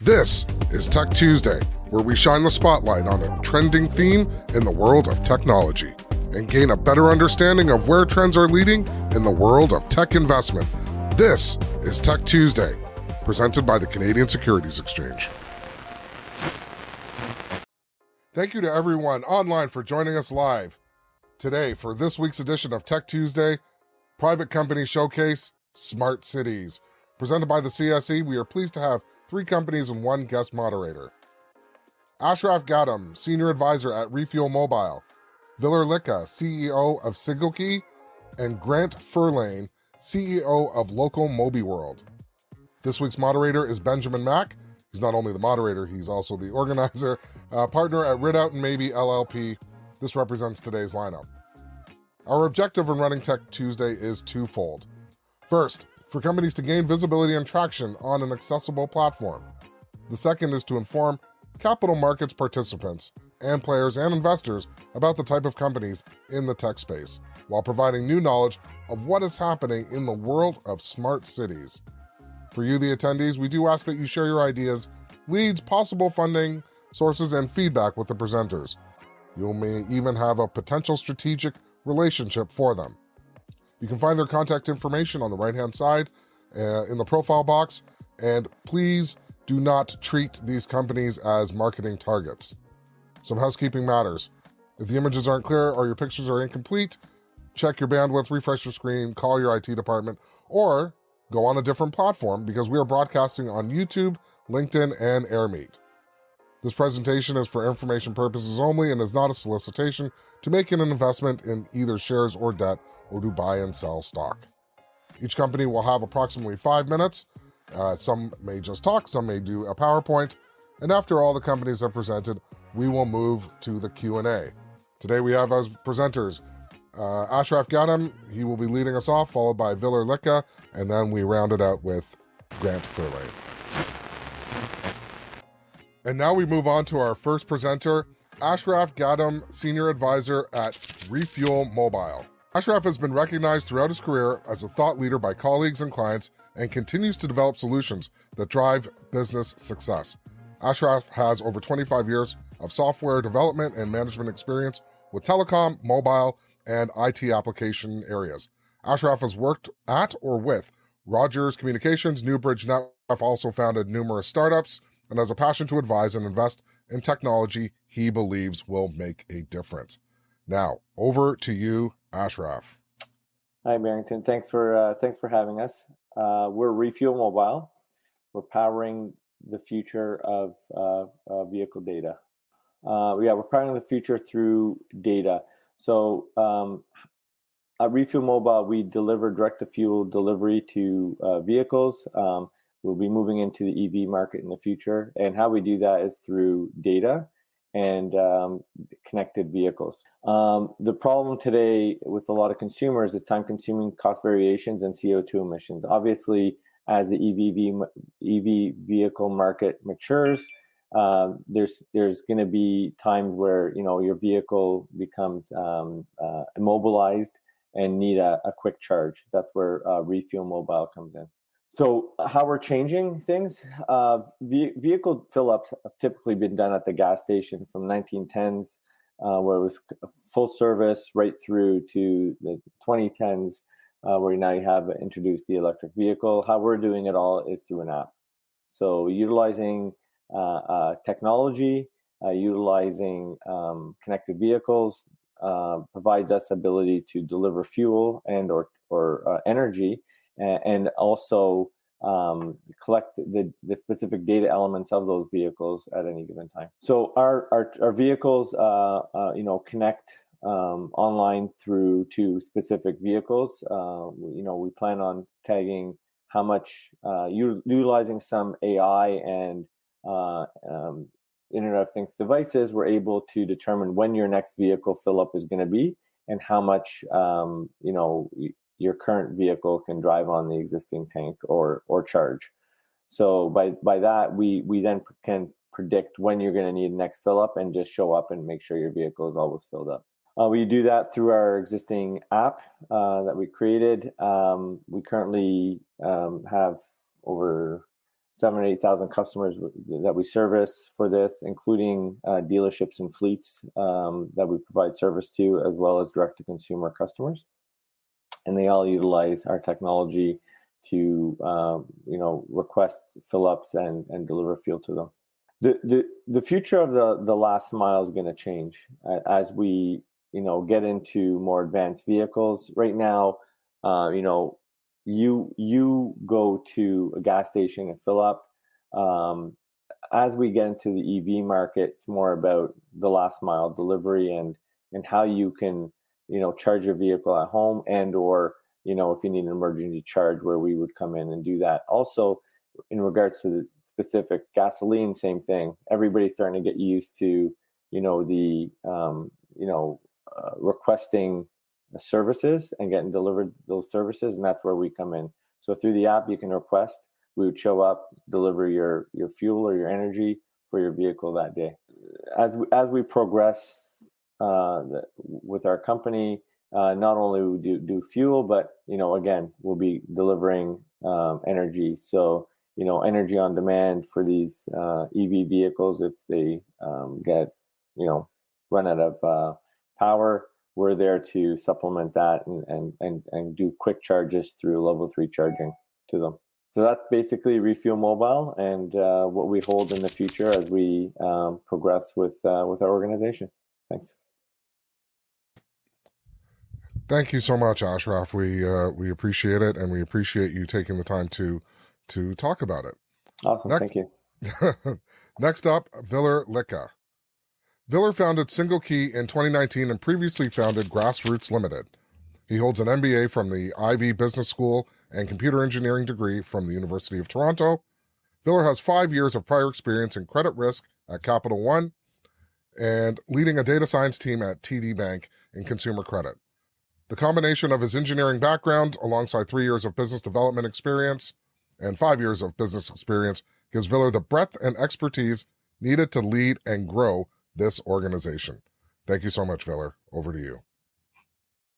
This is Tech Tuesday, where we shine the spotlight on a trending theme in the world of technology and gain a better understanding of where trends are leading in the world of tech investment. This is Tech Tuesday, presented by the Canadian Securities Exchange. Thank you to everyone online for joining us live today for this week's edition of Tech Tuesday, Private Company Showcase, Smart Cities. Presented by the CSE, we are pleased to have 3 companies and 1 guest moderator. Ashraf Ghadban, Senior Advisor at ReFuel Mobile, Lika, CEO of SingleKey, and Grant Furlane, CEO of LocoMobi World. This week's moderator is Benjamin Mak. He's not only the moderator, he's also the organizer, partner at Ridout Maybee LLP. This represents today's lineup. Our objective in running Tech Tuesday is twofold. First, for companies to gain visibility and traction on an accessible platform. The second is to inform capital markets participants and players and investors about the type of companies in the tech space, while providing new knowledge of what is happening in the world of smart cities. For you, the attendees, we do ask that you share your ideas, leads, possible funding sources, and feedback with the presenters. You may even have a potential strategic relationship for them. You can find their contact information on the right-hand side in the profile box, and please do not treat these companies as marketing targets. Some housekeeping matters. If the images aren't clear or your pictures are incomplete, check your bandwidth, refresh your screen, call your IT department, or go on a different platform because we are broadcasting on YouTube, LinkedIn, and AirMeet. This presentation is for information purposes only and is not a solicitation to make an investment in either shares or debt or to buy and sell stock. Each company will have approximately 5 minutes. Some may just talk, some may do a PowerPoint, and after all the companies have presented, we will move to the Q&A. Today we have as presenters Ashraf Ghadban. He will be leading us off, followed by Lika, and then we round it out with Grant Furlane. And now we move on to our first presenter, Ashraf Ghadban, Senior Advisor at ReFuel Mobile. Ashraf has been recognized throughout his career as a thought leader by colleagues and clients and continues to develop solutions that drive business success. Ashraf has over 25 years of software development and management experience with telecom, mobile, and IT application areas. Ashraf has worked at or with Rogers Communications, Newbridge Network, also founded numerous startups, and has a passion to advise and invest in technology he believes will make a difference. Now, over to you, Ashraf. Hi, Barrington. Thanks for having us. We're ReFuel Mobile. We're powering the future of vehicle data. We're powering the future through data. So at ReFuel Mobile, we deliver direct-to-fuel delivery to vehicles. We'll be moving into the EV market in the future. And how we do that is through data and connected vehicles. The problem today with a lot of consumers is time-consuming cost variations and CO2 emissions. Obviously, as the EV vehicle market matures, there's going to be times where your vehicle becomes immobilized and need a quick charge. That's where ReFuel Mobile comes in. So how we're changing things, vehicle fill-ups have typically been done at the gas station from 1910s, where it was full service, right through to the 2010s, where now you have introduced the electric vehicle. How we're doing it all is through an app. So utilizing technology, utilizing connected vehicles, provides us ability to deliver fuel and or energy, and also collect the specific data elements of those vehicles at any given time. So our vehicles, connect online through to specific vehicles. We plan on tagging how much, utilizing some AI and Internet of Things devices, we're able to determine when your next vehicle fill up is going to be and how much, your current vehicle can drive on the existing tank or charge. So by that, we then can predict when you're going to need the next fill up and just show up and make sure your vehicle is always filled up. We do that through our existing app that we created. We currently have over 7,000 or 8,000 customers that we service for this, including dealerships and fleets that we provide service to, as well as direct-to-consumer customers. And they all utilize our technology to, request fill-ups and deliver fuel to them. The future of the last mile is going to change as we, get into more advanced vehicles. Right now, you go to a gas station and fill up. As we get into the EV market, it's more about the last mile delivery and how you can, charge your vehicle at home or, if you need an emergency charge, where we would come in and do that. Also, in regards to the specific gasoline, same thing. Everybody's starting to get used to, requesting services and getting delivered those services, and that's where we come in. So through the app, you can request. We would show up, deliver your fuel or your energy for your vehicle that day. As we progress with our company, not only we do fuel, but again, we'll be delivering energy. So energy on demand for these EV vehicles. If they get run out of power, we're there to supplement that and do quick charges through level 3 charging to them. So that's basically ReFuel Mobile and what we hold in the future as we progress with our organization. Thanks. Thank you so much, Ashraf. We appreciate it, and we appreciate you taking the time to talk about it. Awesome. Thank you. Next up, Lika. Viller founded SingleKey in 2019 and previously founded Grassroots Limited. He holds an MBA from the Ivey Business School and computer engineering degree from the University of Toronto. Viller has 5 years of prior experience in credit risk at Capital One and leading a data science team at TD Bank in consumer credit. The combination of his engineering background alongside 3 years of business development experience and 5 years of business experience gives Viller the breadth and expertise needed to lead and grow this organization. Thank you so much, Viller. Over to you.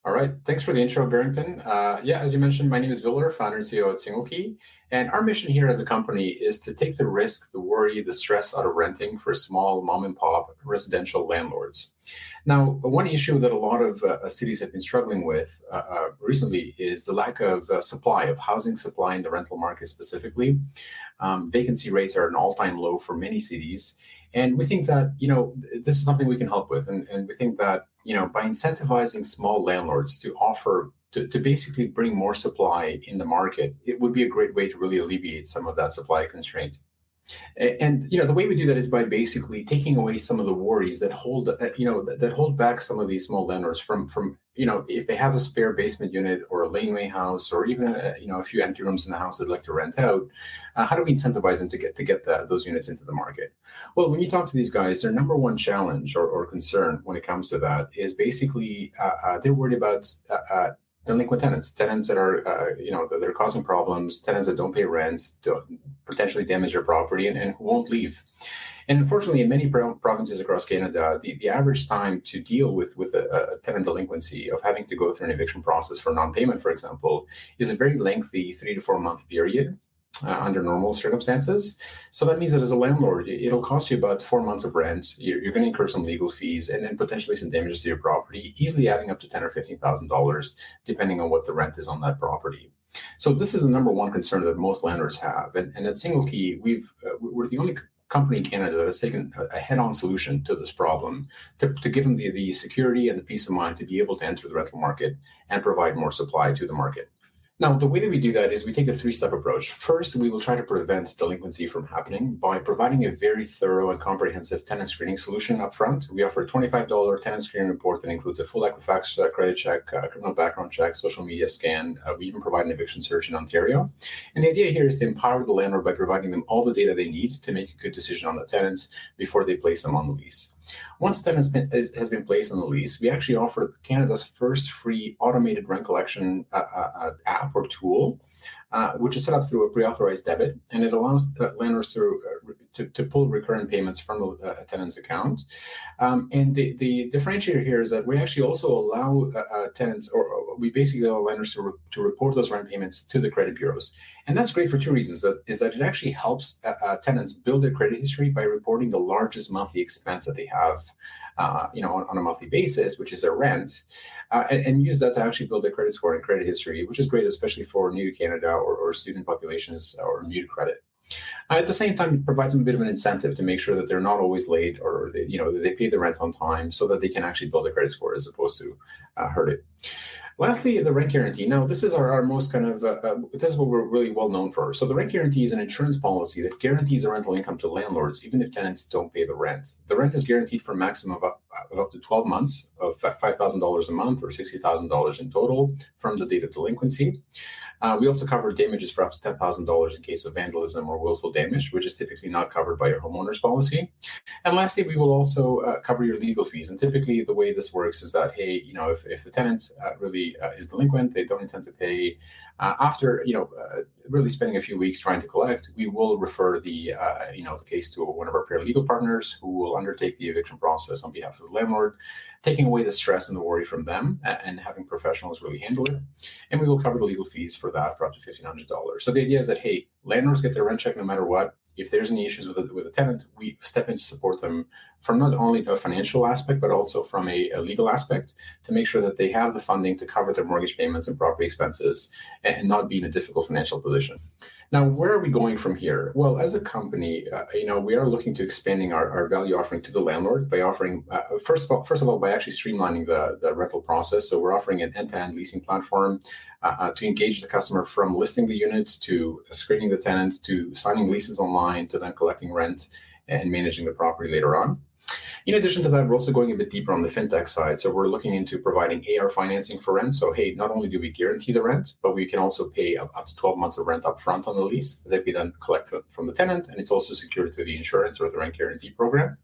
All right. Thanks for the intro, Barrington. As you mentioned, my name is Viller, founder and CEO at SingleKey. And our mission here as a company is to take the risk, the worry, the stress out of renting for small mom and pop residential landlords. Now, one issue that a lot of cities have been struggling with recently is the lack of supply, of housing supply in the rental market specifically. Vacancy rates are at an all-time low for many cities. And we think that, this is something we can help with. And we think that, by incentivizing small landlords to offer, to basically bring more supply in the market, it would be a great way to really alleviate some of that supply constraint. And the way we do that is by basically taking away some of the worries that hold that hold back some of these small landlords from if they have a spare basement unit or a laneway house or even a few empty rooms in the house they'd like to rent out. How do we incentivize them to get those units into the market? Well, when you talk to these guys, their number one challenge or concern when it comes to that is basically they're worried about delinquent tenants that are, that are causing problems, tenants that don't pay rent, potentially damage your property and who won't leave. And unfortunately, in many provinces across Canada, the average time to deal with a tenant delinquency of having to go through an eviction process for non-payment, for example, is a very lengthy 3 to 4 month period. Under normal circumstances. So that means that as a landlord, it'll cost you about 4 months of rent. You're going to incur some legal fees and then potentially some damages to your property, easily adding up to $10,000 or $15,000, depending on what the rent is on that property. So this is the number one concern that most landlords have. And at SingleKey, we're the only company in Canada that has taken a head-on solution to this problem to give them the security and the peace of mind to be able to enter the rental market and provide more supply to the market. Now, the way that we do that is we take a 3-step approach. First, we will try to prevent delinquency from happening by providing a very thorough and comprehensive tenant screening solution up front. We offer a $25 tenant screening report that includes a full Equifax credit check, criminal background check, social media scan. We even provide an eviction search in Ontario. And the idea here is to empower the landlord by providing them all the data they need to make a good decision on the tenant before they place them on the lease. Once the tenant has been placed on the lease, we actually offer Canada's first free automated rent collection app or tool which is set up through a pre-authorized debit, and it allows landlords to pull recurrent payments from the tenant's account. And the differentiator here is that we actually also allow tenants, or we basically allow lenders to report those rent payments to the credit bureaus. And that's great for two reasons. That it actually helps tenants build their credit history by reporting the largest monthly expense that they have, on a monthly basis, which is their rent, and use that to actually build their credit score and credit history, which is great, especially for new to Canada or student populations or new to credit. At the same time, it provides them a bit of an incentive to make sure that they're not always late, or they pay the rent on time, so that they can actually build a credit score as opposed to hurt it. Lastly, the rent guarantee. Now, this is our most kind of, this is what we're really well known for. So the rent guarantee is an insurance policy that guarantees the rental income to landlords, even if tenants don't pay the rent. The rent is guaranteed for a maximum of up to 12 months of $5,000 a month or $60,000 in total from the date of delinquency. We also cover damages for up to $10,000 in case of vandalism or willful damage, which is typically not covered by your homeowner's policy. And lastly, we will also cover your legal fees. And typically the way this works is that, hey, if the tenant really is delinquent, they don't intend to pay, after really spending a few weeks trying to collect, we will refer the case to one of our paralegal partners who will undertake the eviction process on behalf of the landlord, taking away the stress and the worry from them and having professionals really handle it. And we will cover the legal fees for that for up to $1,500. So the idea is that, hey, landlords get their rent check no matter what. If there's any issues with a tenant, we step in to support them from not only a financial aspect, but also from a legal aspect to make sure that they have the funding to cover their mortgage payments and property expenses and not be in a difficult financial position. Now, where are we going from here? Well, as a company, we are looking to expanding our value offering to the landlord by offering, first of all, by actually streamlining the rental process. So we're offering an end-to-end leasing platform to engage the customer from listing the unit to screening the tenant to signing leases online to then collecting rent and managing the property later on. In addition to that, we're also going a bit deeper on the fintech side. So we're looking into providing AR financing for rent. So, hey, not only do we guarantee the rent, but we can also pay up to 12 months of rent up front on the lease that we then collect from the tenant. And it's also secured through the insurance or the rent guarantee program.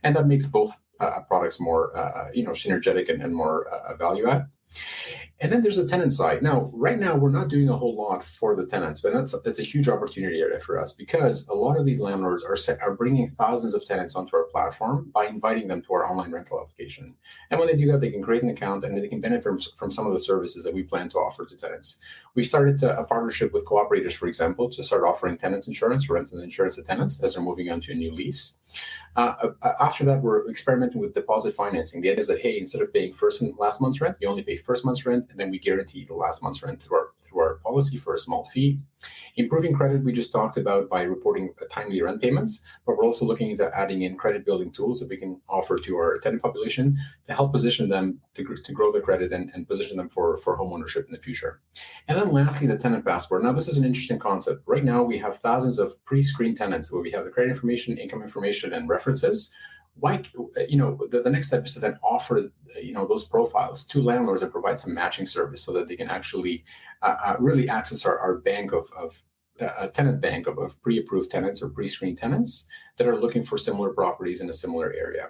And that makes both products more, synergetic and more value add. And then there's the tenant side. Now, right now, we're not doing a whole lot for the tenants, but that's a huge opportunity area for us because a lot of these landlords are bringing thousands of tenants onto our platform by inviting them to our online rental application. And when they do that, they can create an account and they can benefit from some of the services that we plan to offer to tenants. We started a partnership with cooperators, for example, to start offering tenants insurance, rental insurance to tenants as they're moving on to a new lease. After that, we're experimenting with deposit financing. The idea is that, hey, instead of paying first and last month's rent, you only pay first month's rent, and then we guarantee the last month's rent through our policy for a small fee. Improving credit, we just talked about by reporting timely rent payments, but we're also looking into adding in credit building tools that we can offer to our tenant population to help position them to grow their credit and position them for home ownership in the future. And then lastly, the tenant passport. Now, this is an interesting concept. Right now, we have thousands of pre-screened tenants where we have the credit information, income information, and references. Why, the next step is to then offer, those profiles to landlords and provide some matching service so that they can actually really access our bank of a tenant bank of pre-approved tenants or pre-screened tenants that are looking for similar properties in a similar area.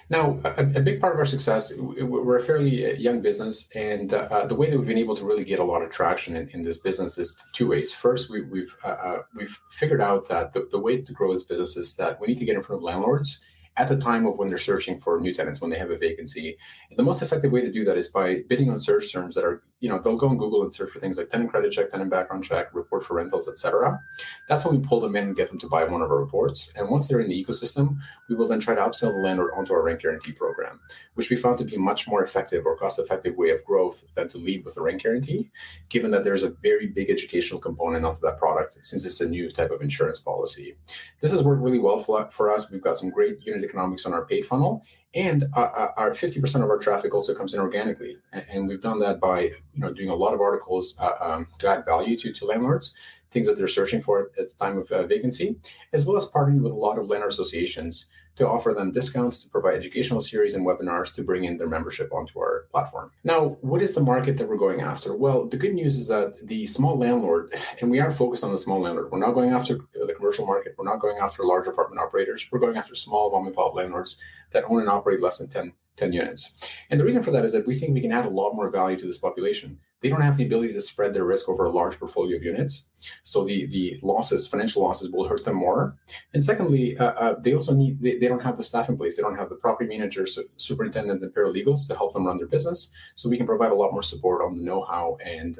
Now, a big part of our success, we're a fairly young business, and the way that we've been able to really get a lot of traction in this business is two ways. First, we've figured out that the way to grow this business is that we need to get in front of landlords at the time of when they're searching for new tenants, when they have a vacancy. And the most effective way to do that is by bidding on search terms that are, they'll go on Google and search for things like tenant credit check, tenant background check, report for rentals, etc. That's when we pull them in and get them to buy one of our reports. And once they're in the ecosystem, we will then try to upsell the landlord onto our rent guarantee program, which we found to be a much more effective or cost-effective way of growth than to lead with a rent guarantee, given that there's a very big educational component onto that product since it's a new type of insurance policy. This has worked really well for us. We've got some great unit economics on our paid funnel, and our 50% of our traffic also comes in organically. And we've done that by doing a lot of articles to add value to landlords, things that they're searching for at the time of vacancy, as well as partnering with a lot of landlord associations to offer them discounts, to provide educational series and webinars to bring in their membership onto our platform. Now, what is the market that we're going after? Well, the good news is that the small landlord, and we are focused on the small landlord. We're not going after the commercial market. We're not going after large apartment operators. We're going after small mom and pop landlords that own and operate less than 10 units. And the reason for that is that we think we can add a lot more value to this population. they don't have the ability to spread their risk over a large portfolio of units. So the losses, financial losses, will hurt them more. And secondly, they also they don't have the staff in place. They don't have the property managers, superintendents, and paralegals to help them run their business. So we can provide a lot more support on the know-how and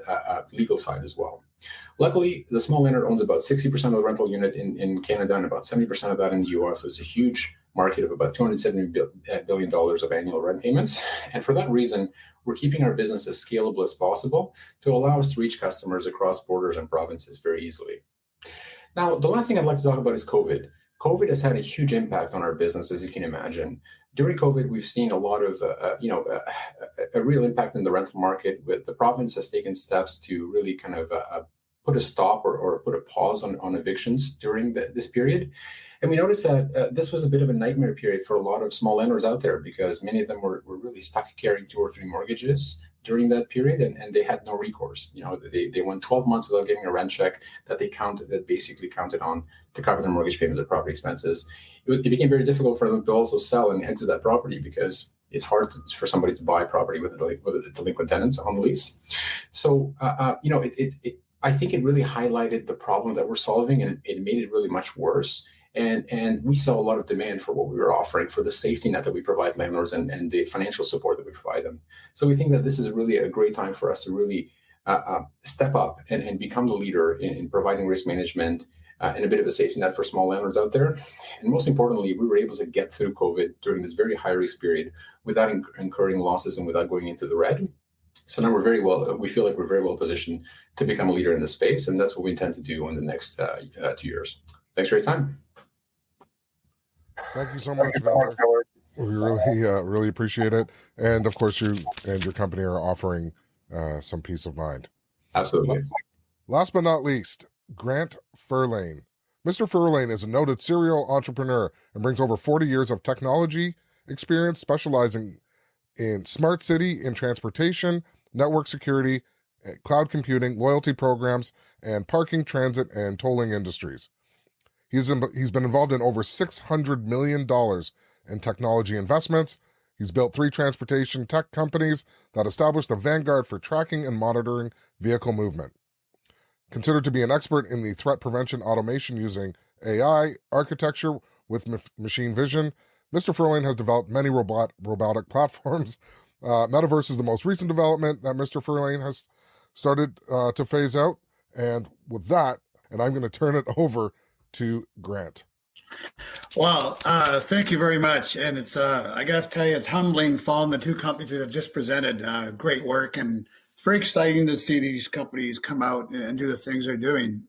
legal side as well. Luckily, the small landlord owns about 60% of the rental unit in Canada and about 70% of that in the US. So it's a huge market of about $270 billion of annual rent payments. And for that reason, we're keeping our business as scalable as possible to allow us to reach customers across borders and provinces very easily. Now, the last thing I'd like to talk about is COVID. COVID has had a huge impact on our business, as you can imagine. During COVID, we've seen a lot of, a real impact in the rental market. With the province has taken steps to really kind of put a stop or put a pause on evictions during this period. And we noticed that this was a bit of a nightmare period for a lot of small landlords out there, because many of them were really stuck carrying 2 or 3 mortgages during that period, and they had no recourse. They went 12 months without getting a rent check that basically counted on to cover their mortgage payments and property expenses. It became very difficult for them to also sell and exit that property, because it's hard for somebody to buy property with a delinquent tenant on the lease. So, I think it really highlighted the problem that we're solving, and it made it really much worse. And we saw a lot of demand for what we were offering, for the safety net that we provide landlords and the financial support that we provide them. So we think that this is really a great time for us to really step up and become the leader in providing risk management and a bit of a safety net for small landlords out there. And most importantly, we were able to get through COVID during this very high risk period without incurring losses and without going into the red. So now we feel like we're very well positioned to become a leader in this space, and that's what we intend to do in the next 2 years. Thanks for your time. Thank you so much. We really appreciate it. And of course, you and your company are offering some peace of mind. Absolutely. Last but not least, Grant Furlane. Mr. Furlane is a noted serial entrepreneur and brings over 40 years of technology experience, specializing in smart city and transportation, network security, cloud computing, loyalty programs, and parking, transit, and tolling industries. He's been involved in over $600 million in technology investments. He's built 3 transportation tech companies that established the vanguard for tracking and monitoring vehicle movement. Considered to be an expert in the threat prevention automation using AI architecture with machine vision, Mr. Furlane has developed many robotic platforms. Metaverse is the most recent development that Mr. Furlane has started to phase out. And with that, and I'm going to turn it over to Grant. Well, thank you very much. And it's, I got to tell you, it's humbling following the 2 companies that have just presented great work. And it's very exciting to see these companies come out and do the things they're doing.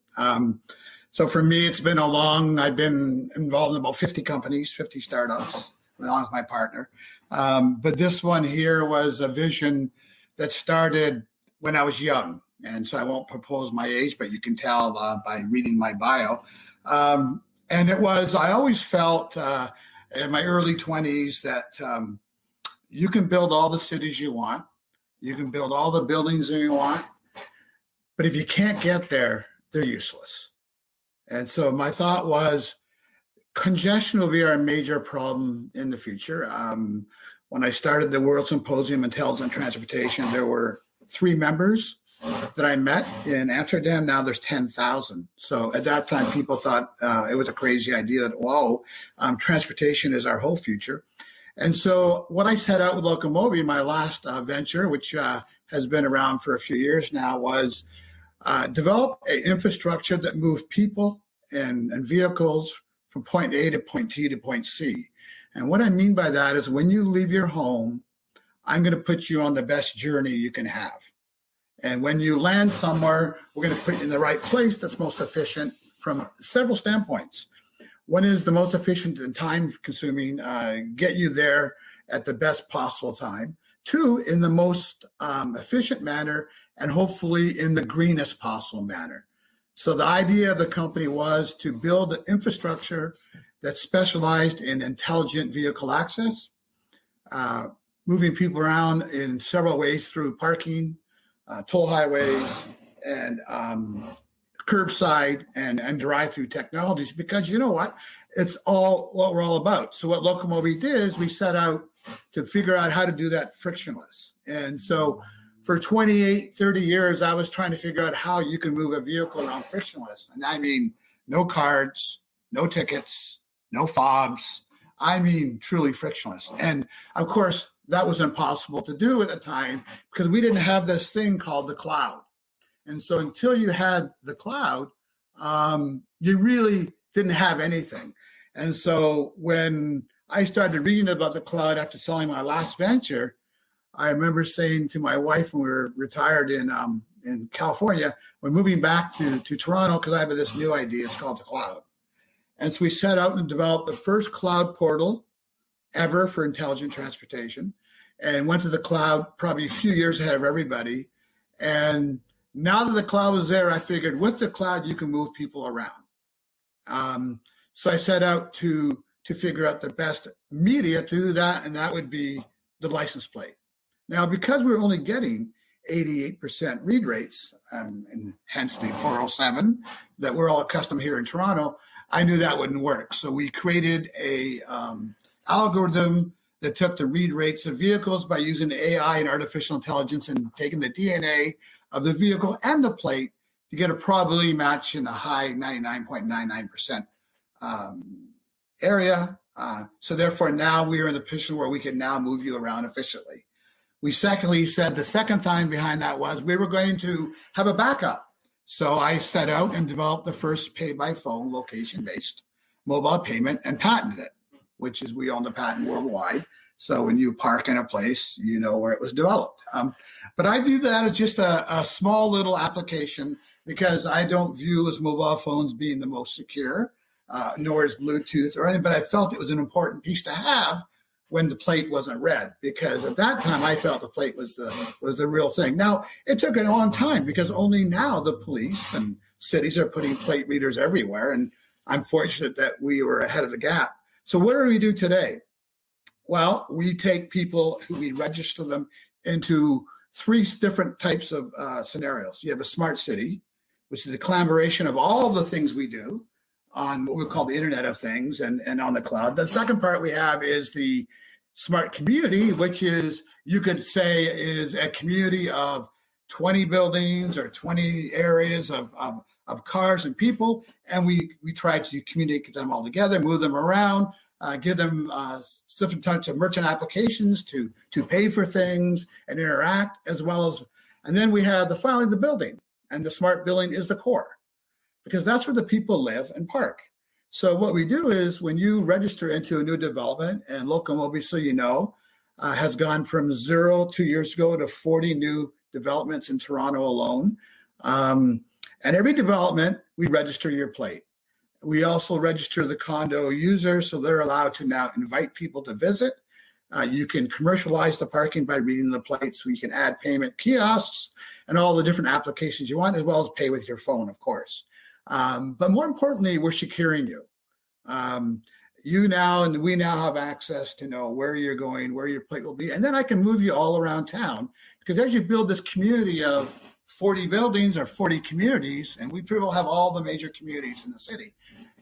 So for me, it's been I've been involved in about 50 companies, 50 startups, along with my partner. But this one here was a vision that started when I was young. And so I won't propose my age, but you can tell by reading my bio. And it was, I always felt in my early 20s that you can build all the cities you want. You can build all the buildings that you want. But if you can't get there, they're useless. And so my thought was congestion will be our major problem in the future. When I started the World Symposium Intelligent Transportation, there were 3 members that I met in Amsterdam. Now there's 10,000. So at that time, people thought it was a crazy idea that, transportation is our whole future. And so what I set out with LocoMobi, my last venture, which has been around for a few years now, was develop an infrastructure that moved people and vehicles from point A to point T to point C. And what I mean by that is when you leave your home, I'm going to put you on the best journey you can have. And when you land somewhere, we're going to put you in the right place that's most efficient from several standpoints. One is the most efficient and time consuming, get you there at the best possible time. 2, in the most efficient manner, and hopefully in the greenest possible manner. So the idea of the company was to build an infrastructure that specialized in intelligent vehicle access, moving people around in several ways through parking, toll highways, and curbside and drive-through technologies, because you know what? It's all what we're all about. So what LocoMobi did is we set out to figure out how to do that frictionless. And so for 28, 30 years, I was trying to figure out how you can move a vehicle around frictionless. And I mean, no cards, no tickets, no fobs. I mean, truly frictionless. And of course, that was impossible to do at the time because we didn't have this thing called the cloud. And so until you had the cloud, you really didn't have anything. And so when I started reading about the cloud after selling my last venture, I remember saying to my wife when we were retired in California, we're moving back to Toronto because I have this new idea. It's called the cloud. And so we set out and developed the first cloud portal ever for intelligent transportation and went to the cloud probably a few years ahead of everybody. And now that the cloud was there, I figured with the cloud, you can move people around. So I set out to figure out the best media to do that, and that would be the license plate. Now, because we're only getting 88% read rates, and hence the 407 that we're all accustomed here in Toronto, I knew that wouldn't work. So we created a algorithm that took the read rates of vehicles by using AI and artificial intelligence and taking the DNA of the vehicle and the plate to get a probability match in the high 99.99% area. So therefore, now we are in the position where we can now move you around efficiently. We secondly said the second time behind that was we were going to have a backup. So I set out and developed the first pay-by-phone location-based mobile payment and patented it, which is we own the patent worldwide. So when you park in a place, you know where it was developed. But I view that as just a small little application because I don't view as mobile phones being the most secure, nor is Bluetooth or anything, but I felt it was an important piece to have when the plate wasn't read, because at that time I felt the plate was the real thing. Now, it took a long time because only now the police and cities are putting plate readers everywhere, and I'm fortunate that we were ahead of the gap. So what do we do today? Well, we take people who we register them into three different types of scenarios. You have a smart city, which is a collaboration of all the things we do on what we call the Internet of Things and on the cloud. The second part we have is the smart community, which is, you could say, is a community of 20 buildings or 20 areas of cars and people. And we try to communicate them all together, move them around, give them different types of merchant applications to pay for things and interact, as well as, and then we have finally the building, and the smart building is the core, because that's where the people live and park. So what we do is when you register into a new development, and LocoMobi, so you know, has gone from 0 2 years ago to 40 new developments in Toronto alone. And every development, we register your plate. We also register the condo user, so they're allowed to now invite people to visit. You can commercialize the parking by reading the plates. We can add payment kiosks and all the different applications you want, as well as pay with your phone, of course. But more importantly, we're securing you. You now and we now have access to know where you're going, where your plate will be, and then I can move you all around town, because as you build this community of 40 buildings or 40 communities, and we will have all the major communities in the city,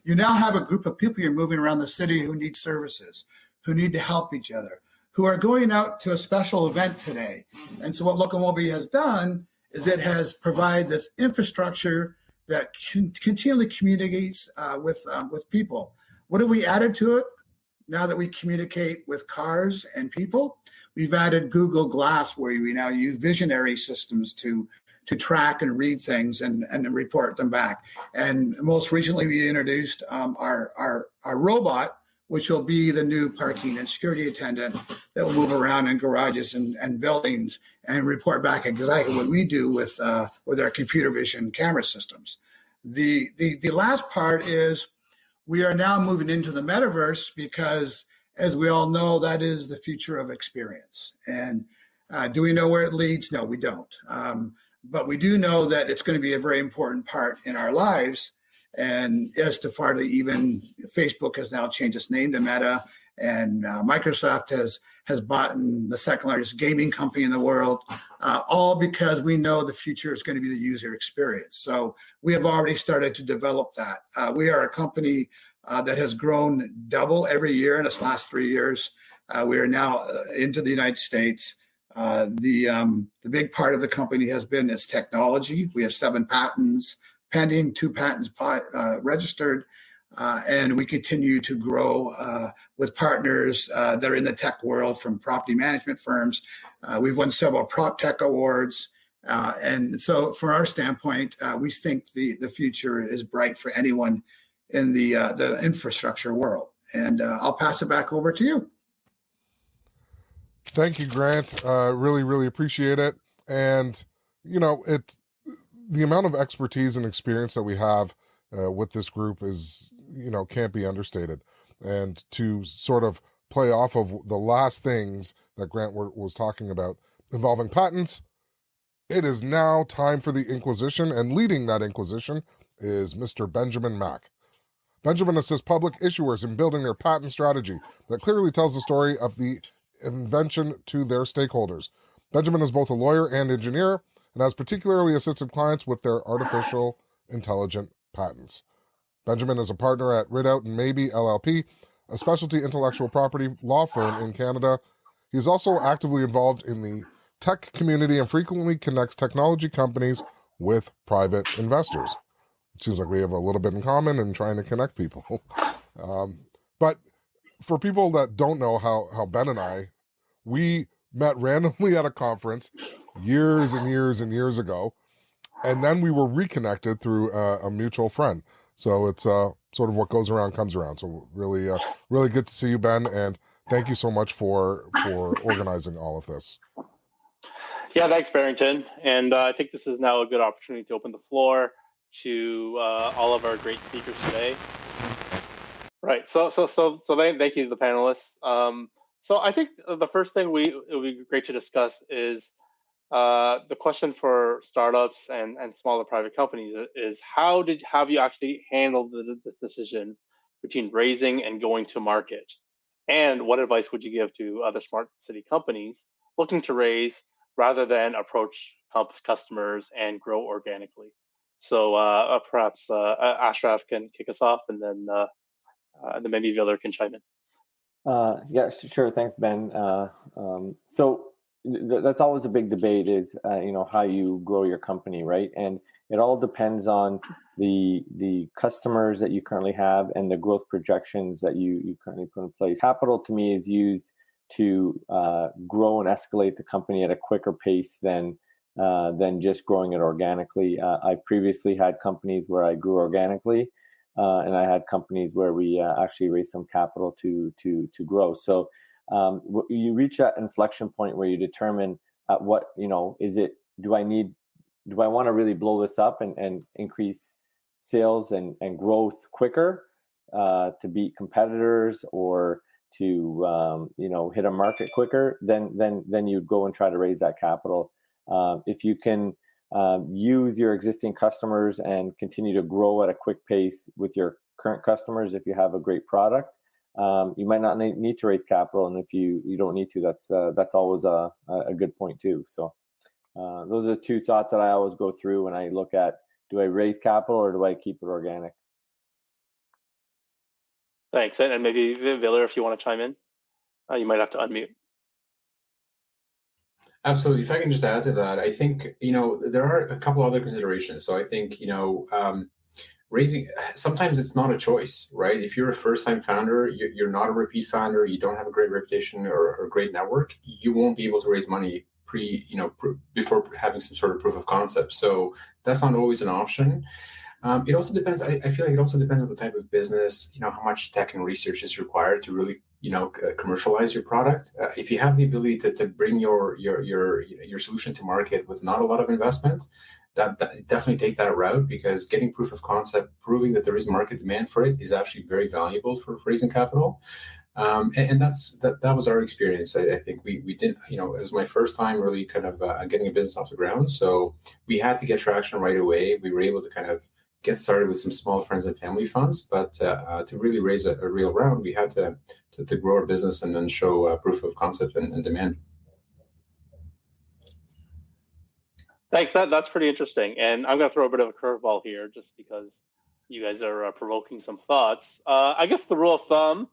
you now have a group of people you're moving around the city who need services, who need to help each other, who are going out to a special event today. And so what LocoMobi has done is it has provided this infrastructure that continually communicates with people. What have we added to it? Now that we communicate with cars and people, we've added Google Glass, where we now use visionary systems to track and read things and report them back. And most recently, we introduced our robot, which will be the new parking and security attendant that will move around in garages and buildings and report back exactly what we do with our computer vision camera systems. The last part is we are now moving into the metaverse, because, as we all know, that is the future of experience. And do we know where it leads? No, we don't. But we do know that it's going to be a very important part in our lives. And as to far to even Facebook has now changed its name to Meta, and Microsoft has bought the second largest gaming company in the world, all because we know the future is going to be the user experience. So we have already started to develop that. We are a company that has grown double every year in this last 3 years. We are now into the United States. The big part of the company has been its technology. We have 7 patents pending, 2 patents registered, and we continue to grow with partners that are in the tech world, from property management firms. We've won several prop tech awards. And so from our standpoint, we think the future is bright for anyone in the infrastructure world. And I'll pass it back over to you. Thank you, Grant. Really, really appreciate it. And, the amount of expertise and experience that we have with this group is, can't be understated. And to sort of play off of the last things that Grant was talking about involving patents, it is now time for the Inquisition, and leading that Inquisition is Mr. Benjamin Mak. Benjamin assists public issuers in building their patent strategy that clearly tells the story of the invention to their stakeholders. Benjamin is both a lawyer and engineer, and has particularly assisted clients with their artificial intelligent patents. Benjamin is a partner at Ridout Maybee LLP, a specialty intellectual property law firm in Canada. He is also actively involved in the tech community and frequently connects technology companies with private investors. It seems like we have a little bit in common in trying to connect people. But for people that don't know how Ben and I, we met randomly at a conference years and years and years ago, and then we were reconnected through a mutual friend. So it's sort of what goes around comes around. So really, really good to see you, Ben, and thank you so much for organizing all of this. Yeah, thanks, Barrington. And I think this is now a good opportunity to open the floor to all of our great speakers today. Right. So thank you to the panelists. So I think the first thing it would be great to discuss is the question for startups and smaller private companies is have you actually handled this decision between raising and going to market? And what advice would you give to other smart city companies looking to raise rather than approach customers and grow organically? So perhaps Ashraf can kick us off, and then maybe Viller can chime in. Yeah, sure. Thanks, Ben. So that's always a big debate is, how you grow your company, right? And it all depends on the customers that you currently have and the growth projections that you currently put in place. Capital, to me, is used to grow and escalate the company at a quicker pace than just growing it organically. I previously had companies where I grew organically, and I had companies where we actually raised some capital to grow. So you reach that inflection point where you determine what, is it, do I want to really blow this up and increase sales and growth quicker to beat competitors, or to hit a market quicker, then you'd go and try to raise that capital. If you can use your existing customers and continue to grow at a quick pace with your current customers, if you have a great product, you might not need to raise capital. And if you don't need to, that's always a good point too. So those are the two thoughts that I always go through when I look at, do I raise capital or do I keep it organic? Thanks. And maybe Viller, if you want to chime in, you might have to unmute. Absolutely. If I can just add to that, I think, there are a couple other considerations. So I think, raising, sometimes it's not a choice, right? If you're a first-time founder, you're not a repeat founder, you don't have a great reputation or a great network, you won't be able to raise money before having some sort of proof of concept. So that's not always an option. It also depends. I feel like it also depends on the type of business, how much tech and research is required to really, commercialize your product. If you have the ability to bring your solution to market with not a lot of investment, that definitely take that route, because getting proof of concept, proving that there is market demand for it, is actually very valuable for raising capital. And that was our experience. I think we didn't, it was my first time really kind of getting a business off the ground. So we had to get traction right away. We were able to kind of get started with some small friends and family funds, but to really raise a real round, we had to grow our business and then show proof of concept and demand. Thanks. That's pretty interesting. And I'm going to throw a bit of a curveball here, just because you guys are provoking some thoughts. I guess the rule of thumb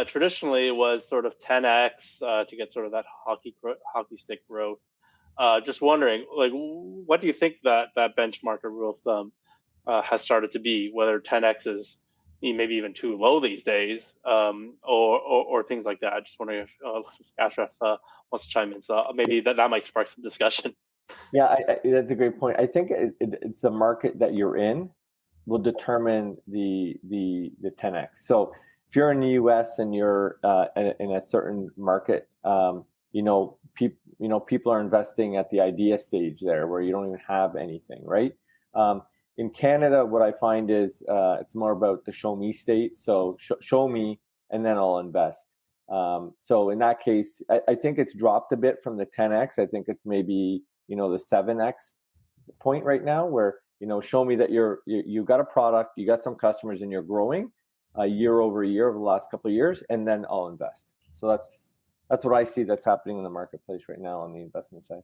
traditionally it was sort of 10x to get sort of that hockey stick growth. Just wondering, like, what do you think that benchmark or rule of thumb has started to be? Whether 10x is maybe even too low these days, or things like that. Just wondering if Ashraf wants to chime in. So maybe that might spark some discussion. Yeah, that's a great point. I think it's the market that you're in will determine the 10x. So if you're in the U.S. and you're in a certain market, people are investing at the idea stage there, where you don't even have anything, right? In Canada, what I find is it's more about the show me state. So show me, and then I'll invest. So in that case, I think it's dropped a bit from the 10x. I think it's maybe the 7x point right now, where show me that you've got a product, you got some customers, and you're growing year over year over the last couple of years, and then I'll invest. So that's what I see that's happening in the marketplace right now on the investment side.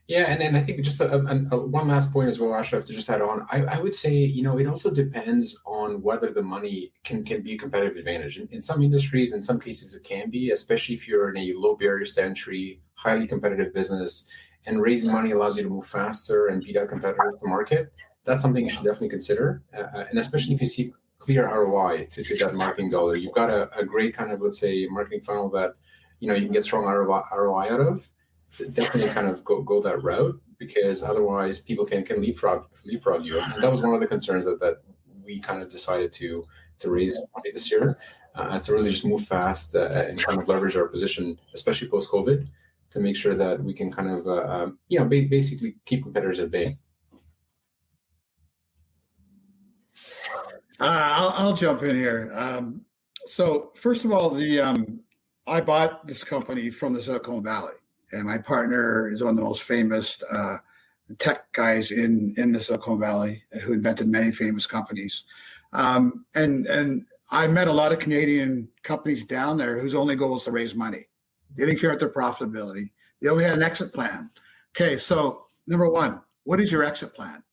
Yeah, and I think just one last point as well, Ashraf, to just add on. I would say, it also depends on whether the money can be a competitive advantage. In some industries, in some cases, it can be, especially if you're in a low barriers to entry, highly competitive business, and raising money allows you to move faster and beat out competitors to market. That's something you should definitely consider, and especially if you see clear ROI to that marketing dollar. You've got a great kind of, let's say, marketing funnel that you can get strong ROI out of. Definitely kind of go that route, because otherwise people can leapfrog you. And that was one of the concerns that we kind of decided to raise money this year, as to really just move fast and kind of leverage our position, especially post-COVID, to make sure that we can kind of basically keep competitors at bay. I'll jump in here. So first of all, I bought this company from the Silicon Valley, and my partner is one of the most famous tech guys in the Silicon Valley, who invented many famous companies. And I met a lot of Canadian companies down there whose only goal was to raise money. They didn't care about their profitability. They only had an exit plan. Okay, so number one, what is your exit plan?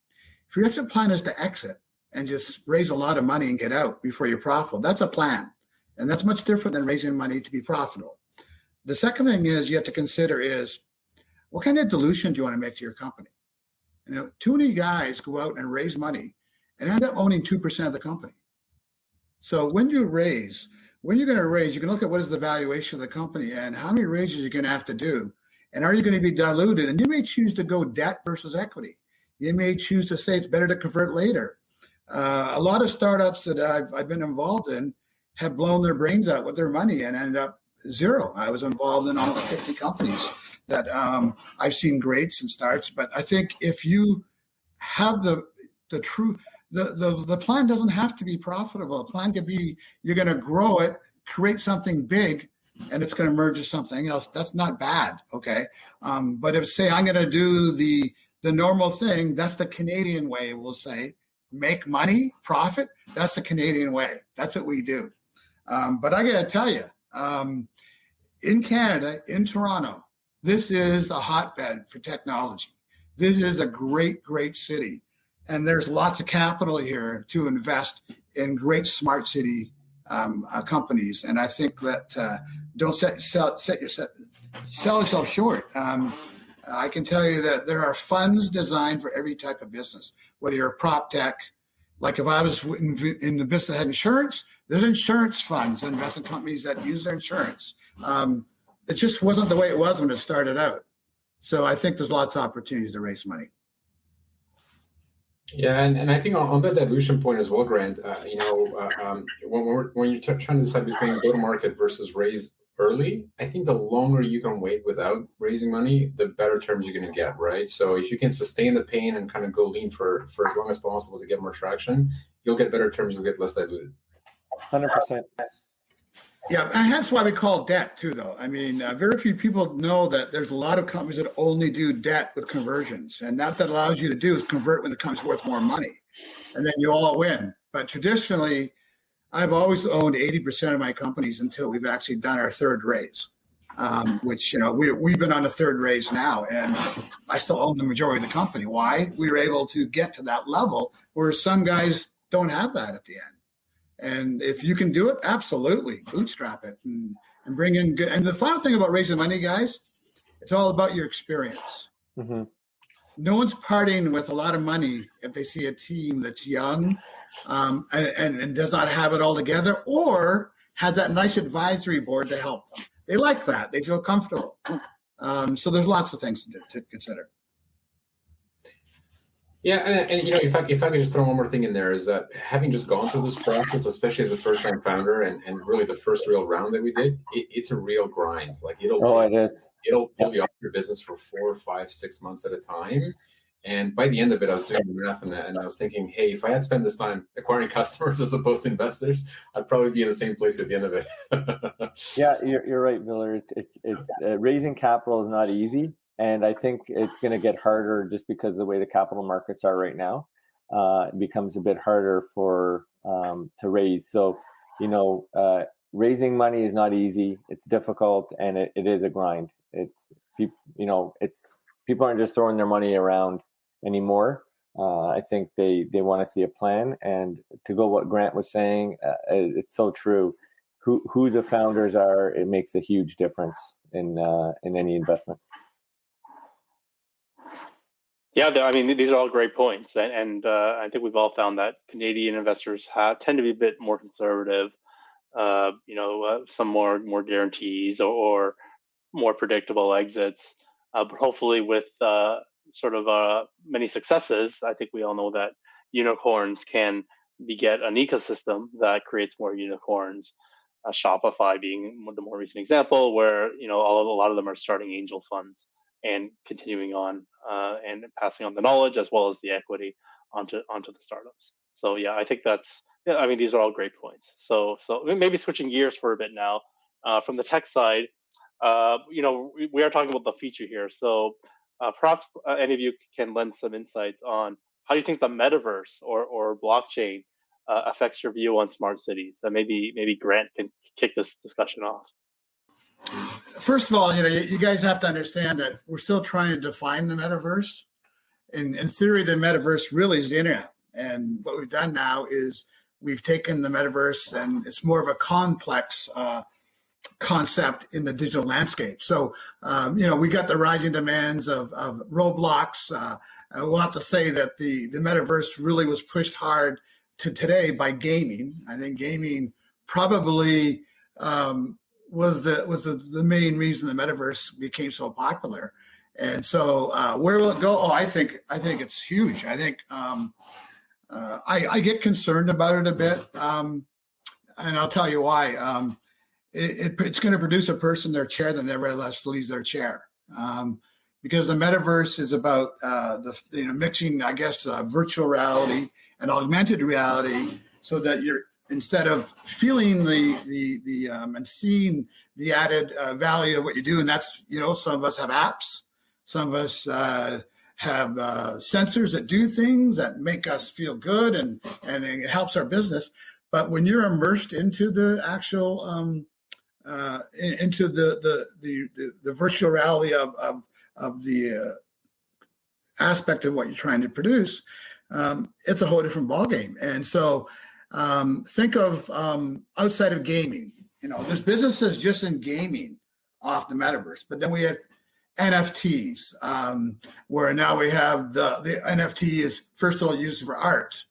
If your exit plan is to exit and just raise a lot of money and get out before you're profitable, that's a plan. And that's much different than raising money to be profitable. The second thing is you have to consider is, what kind of dilution do you want to make to your company? Too many guys go out and raise money and end up owning 2% of the company. So when you're going to raise, you can look at what is the valuation of the company and how many raises you're going to have to do. And are you going to be diluted? And you may choose to go debt versus equity. You may choose to say it's better to convert later. A lot of startups that I've been involved in have blown their brains out with their money and ended up zero. I was involved in almost 50 companies that I've seen greats and starts. But I think if you have the plan doesn't have to be profitable. The plan could be, you're going to grow it, create something big, and it's going to merge with something else. That's not bad, okay? But if, say, I'm going to do the normal thing, that's the Canadian way, we'll say, make money, profit, that's the Canadian way. That's what we do. But I got to tell you, in Canada, in Toronto, this is a hotbed for technology. This is a great, great city. And there's lots of capital here to invest in great smart city companies. And I think that don't sell yourself short. I can tell you that there are funds designed for every type of business, whether you're a prop tech. Like if I was in the business that had insurance, there's insurance funds, investment companies that use their insurance. It just wasn't the way it was when it started out. So I think there's lots of opportunities to raise money. Yeah, and I think on the dilution point as well, Grant, when you're trying to decide between go to market versus raise early, I think the longer you can wait without raising money, the better terms you're going to get, right? So if you can sustain the pain and kind of go lean for as long as possible to get more traction, you'll get better terms, you'll get less diluted. 100%. Yeah, and that's why we call debt too, though. I mean, very few people know that there's a lot of companies that only do debt with conversions. And that allows you to do is convert when the company's worth more money. And then you all win. But traditionally, I've always owned 80% of my companies until we've actually done our third raise, which, we've been on the third raise now. And I still own the majority of the company. Why? We were able to get to that level where some guys don't have that at the end. And if you can do it, absolutely bootstrap it and bring in good. And the final thing about raising money, guys, it's all about your experience. Mm-hmm. No one's partying with a lot of money if they see a team that's young and does not have it all together, or has that nice advisory board to help them. They like that. They feel comfortable. So there's lots of things to consider. Yeah, and you know, if I could just throw one more thing in there, is that having just gone through this process, especially as a first-time founder, and really the first real round that we did, it's a real grind. Like it'll pull you off your business for 4, 5, 6 months at a time. And by the end of it, I was doing the math and I was thinking, hey, if I had spent this time acquiring customers as opposed to investors, I'd probably be in the same place at the end of it. Yeah, you're right, Miller. It's raising capital is not easy. And I think it's going to get harder just because of the way the capital markets are right now. It becomes a bit harder to raise. So, you know, raising money is not easy. It's difficult, and it is a grind. People aren't just throwing their money around anymore. I think they want to see a plan. And to go what Grant was saying, it's so true. Who the founders are, it makes a huge difference in any investment. Yeah, I mean, these are all great points, and I think we've all found that Canadian investors tend to be a bit more conservative. Some more guarantees or more predictable exits. But hopefully, with many successes, I think we all know that unicorns can beget an ecosystem that creates more unicorns. Shopify being the more recent example, where a lot of them are starting angel funds and continuing on and passing on the knowledge as well as the equity onto the startups. So yeah, I think these are all great points. So maybe switching gears for a bit now, from the tech side, we are talking about the feature here. So perhaps any of you can lend some insights on how you think the metaverse or blockchain affects your view on smart cities. And maybe Grant can kick this discussion off. First of all, you guys have to understand that we're still trying to define the metaverse. In theory, the metaverse really is the internet. And what we've done now is we've taken the metaverse, and it's more of a complex concept in the digital landscape. So, we got the rising demands of Roblox. We'll have to say that the metaverse really was pushed hard to today by gaming. I think gaming probably was the main reason the metaverse became so popular. And so where will it go? Oh, I think it's huge. I think I get concerned about it a bit, and I'll tell you why. It's going to produce a person in their chair that never leaves their chair, because the metaverse is about mixing, I guess, virtual reality and augmented reality, so that you're, instead of feeling the and seeing the added value of what you do, and that's, some of us have apps, some of us have sensors that do things that make us feel good, and it helps our business. But when you're immersed into the actual into the virtual reality of the aspect of what you're trying to produce, it's a whole different ballgame. And so think of outside of gaming, there's businesses just in gaming off the metaverse, but then we have NFTs, where now we have the NFT is first of all used for art,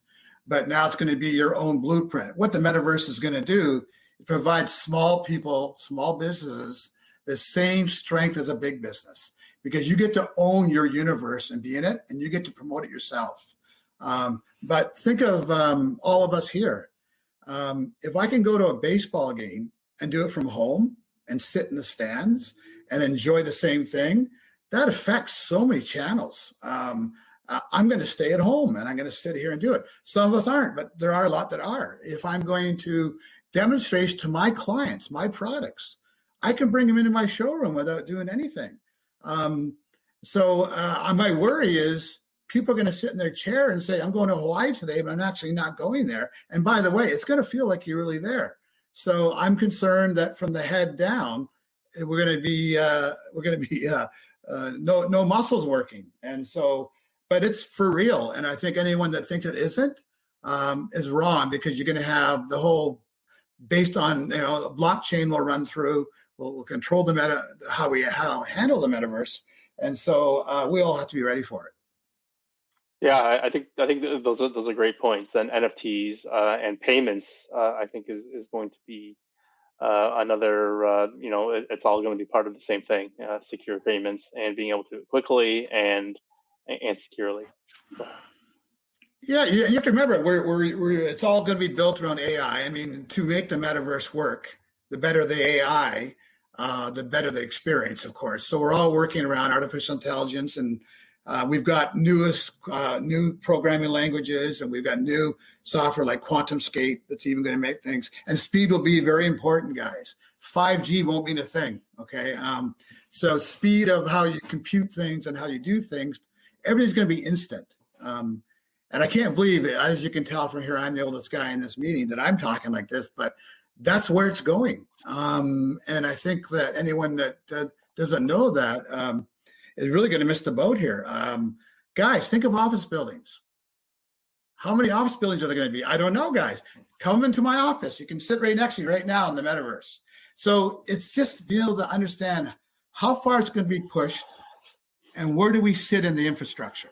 but now it's going to be your own blueprint. What the metaverse is going to do is provide small people, small businesses, the same strength as a big business, because you get to own your universe and be in it, and you get to promote it yourself. But think of all of us here. If I can go to a baseball game and do it from home and sit in the stands and enjoy the same thing, that affects so many channels. I'm going to stay at home and I'm going to sit here and do it. Some of us aren't, but there are a lot that are. If I'm going to demonstrate to my clients my products, I can bring them into my showroom without doing anything. So my worry is people are going to sit in their chair and say, I'm going to Hawaii today, but I'm actually not going there. And by the way, it's going to feel like you're really there. So I'm concerned that from the head down, we're going to be no muscles working. And so, but it's for real. And I think anyone that thinks it isn't, is wrong, because you're going to have the whole based on, blockchain will run through, will control how we handle the metaverse. And so we all have to be ready for it. Yeah, I think those are great points. And NFTs and payments, I think is going to be another. It's all going to be part of the same thing: secure payments and being able to do it quickly and securely. So. Yeah, you have to remember, it's all going to be built around AI. I mean, to make the metaverse work, the better the AI, the better the experience, of course. So we're all working around artificial intelligence, and we've got new programming languages, and we've got new software like QuantumScape that's even going to make things. And speed will be very important, guys. 5G won't mean a thing, okay? So speed of how you compute things and how you do things, everything's going to be instant. And I can't believe it, as you can tell from here, I'm the oldest guy in this meeting, that I'm talking like this, but that's where it's going. And I think that anyone that doesn't know that is really going to miss the boat here. Guys, think of office buildings. How many office buildings are there going to be? I don't know, guys. Come into my office. You can sit right next to me right now in the metaverse. So it's just being able to understand how far it's going to be pushed and where do we sit in the infrastructure.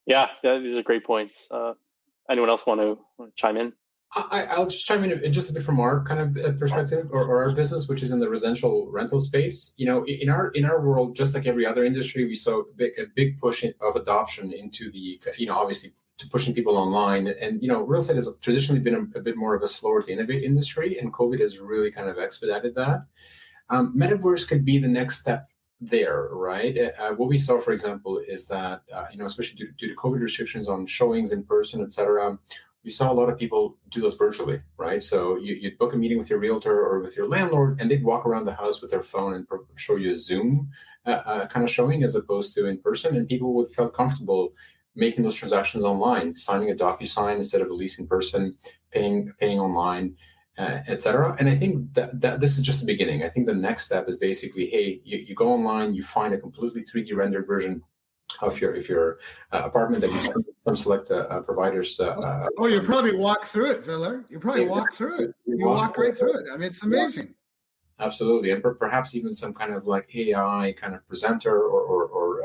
Yeah, these are great points. Anyone else want to chime in? I'll just chime in just a bit from our kind of perspective, or our business, which is in the residential rental space. In our world, just like every other industry, we saw a big push of adoption into the, obviously to pushing people online. And real estate has traditionally been a bit more of a slower to innovate industry, and COVID has really kind of expedited that. Metaverse could be the next step there, right? What we saw, for example, is that especially due to COVID restrictions on showings in person, etc., we saw a lot of people do this virtually, right? So you'd book a meeting with your realtor or with your landlord, and they'd walk around the house with their phone and show you a Zoom kind of showing, as opposed to in person, and people would felt comfortable making those transactions online, signing a DocuSign instead of a lease in person, paying online, etc. And I think that this is just the beginning. I think the next step is basically, hey, you go online, you find a completely 3D rendered version of your apartment that you've seen some select providers. You probably walk through it, Viller. You probably walk through it. You walk right through it. I mean, it's amazing. Absolutely, and perhaps even some kind of like AI kind of presenter or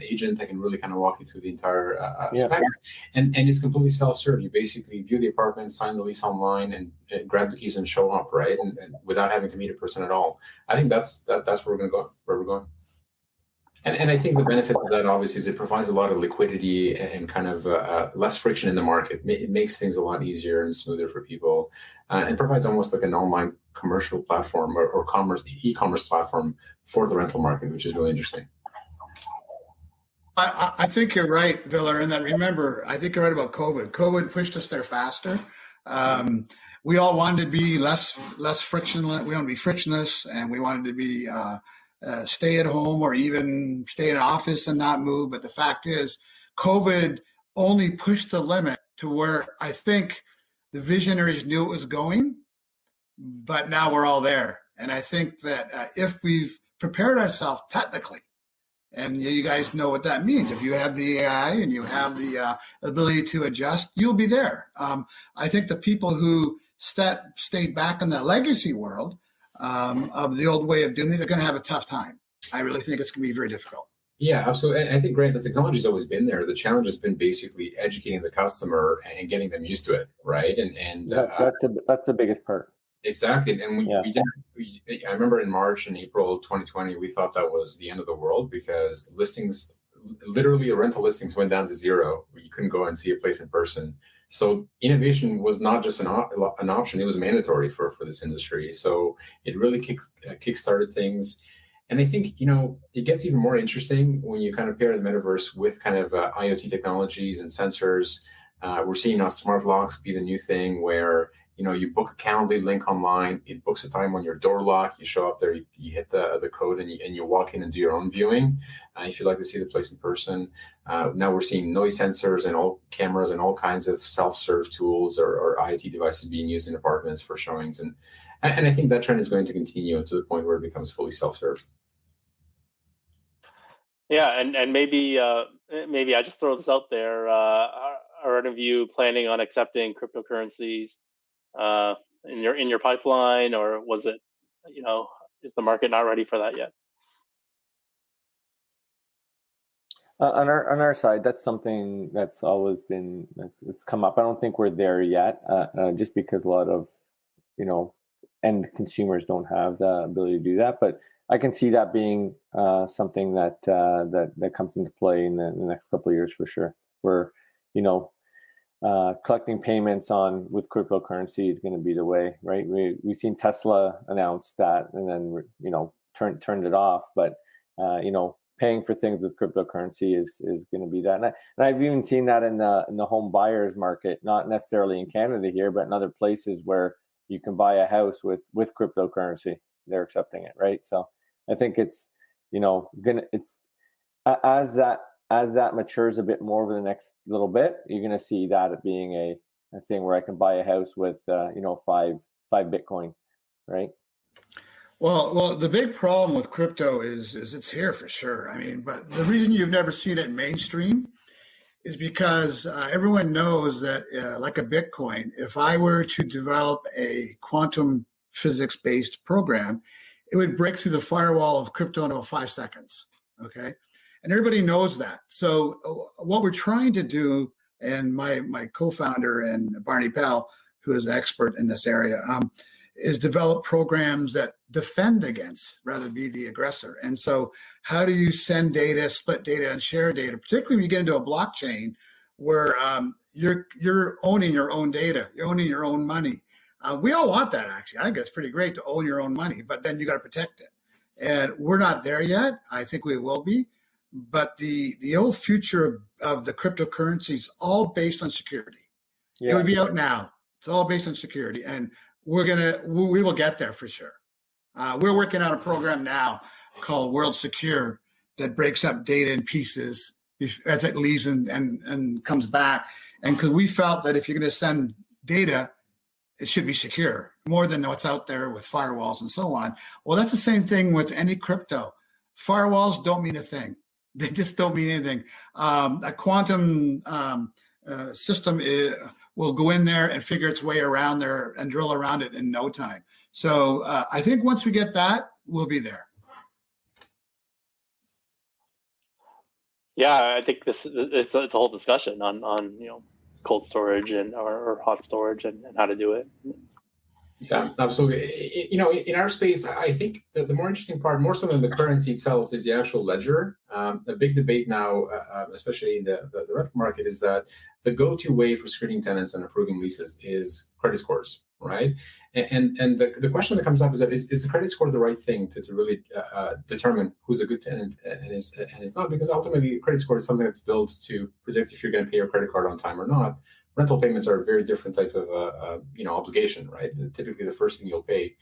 agent that can really kind of walk you through the entire specs. And it's completely self-serve. You basically view the apartment, sign the lease online, and grab the keys and show up, right? And without having to meet a person at all. I think that's where we're going to go. Where we're going. And I think the benefit of that, obviously, is it provides a lot of liquidity and kind of less friction in the market. It makes things a lot easier and smoother for people, and provides almost like an online commercial platform or e-commerce platform for the rental market, which is really interesting. I think you're right, Viller, and that remember, I think you're right about COVID. COVID pushed us there faster. We all wanted to be less frictionless. We wanted to be frictionless, and we wanted to be stay at home or even stay in an office and not move. But the fact is, COVID only pushed the limit to where I think the visionaries knew it was going, but now we're all there. And I think that if we've prepared ourselves technically, and you guys know what that means. If you have the AI and you have the ability to adjust, you'll be there. I think the people who stayed back in the legacy world of the old way of doing it, they're going to have a tough time. I really think it's going to be very difficult. Yeah, absolutely. And I think, Grant, the technology's always been there. The challenge has been basically educating the customer and getting them used to it, right? And that's the biggest part. Exactly. And I remember in March and April 2020, we thought that was the end of the world because listings, literally rental listings went down to zero. You couldn't go and see a place in person. So innovation was not just an option, it was mandatory for this industry. So it really kickstarted things. And I think, it gets even more interesting when you kind of pair the metaverse with kind of IoT technologies and sensors. We're seeing now smart locks be the new thing where, you book a Calendly link online, it books a time on your door lock, you show up there, you hit the code and you walk in and do your own viewing. If you'd like to see the place in person. Now we're seeing noise sensors and all cameras and all kinds of self-serve tools or IoT devices being used in apartments for showings. And I think that trend is going to continue to the point where it becomes fully self-serve. Yeah, and maybe maybe I just throw this out there. Are any of you planning on accepting cryptocurrencies in your pipeline, or was it, is the market not ready for that yet? On our side, that's something that's always been it's come up. I don't think we're there yet, just because a lot of end consumers don't have the ability to do that. But I can see that being something that comes into play in the next couple of years for sure. Where collecting payments with cryptocurrency is going to be the way, right? We've seen Tesla announce that, and then turned it off. But paying for things with cryptocurrency is going to be that. And I've even seen that in the home buyers market, not necessarily in Canada here, but in other places where you can buy a house with cryptocurrency. They're accepting it, right? So I think it's as that matures a bit more over the next little bit, you're going to see that being a thing where I can buy a house with five Bitcoin, right? Well, the big problem with crypto is it's here for sure. I mean, but the reason you've never seen it mainstream is because everyone knows that, like a Bitcoin, if I were to develop a quantum physics-based program, it would break through the firewall of crypto in about 5 seconds, okay? And everybody knows that. So what we're trying to do, and my co-founder and Barney Pell, who is an expert in this area, is develop programs that defend against rather than be the aggressor. And so how do you send data, split data, and share data, particularly when you get into a blockchain where you're owning your own data, you're owning your own money. We all want that, actually. I think it's pretty great to own your own money, but then you got to protect it. And we're not there yet. I think we will be. But the old future of the cryptocurrency is all based on security. Yeah. It would be out now. It's all based on security. And we will get there for sure. We're working on a program now called World Secure that breaks up data in pieces as it leaves and comes back. And because we felt that if you're going to send data, it should be secure more than what's out there with firewalls and so on. Well, that's the same thing with any crypto. Firewalls don't mean a thing. They just don't mean anything. A quantum system will go in there and figure its way around there and drill around it in no time. So I think once we get that, we'll be there. Yeah, I think it's a whole discussion on cold storage or hot storage and how to do it. Yeah, absolutely. In our space, I think the more interesting part, more so than the currency itself, is the actual ledger. The big debate now, especially in the rental market, is that the go-to way for screening tenants and approving leases is credit scores, right? And the question that comes up is that is the credit score the right thing to really determine who's a good tenant and is not? Because ultimately, credit score is something that's built to predict if you're going to pay your credit card on time or not. Rental payments are a very different type of obligation, right? Typically, the first thing you'll pay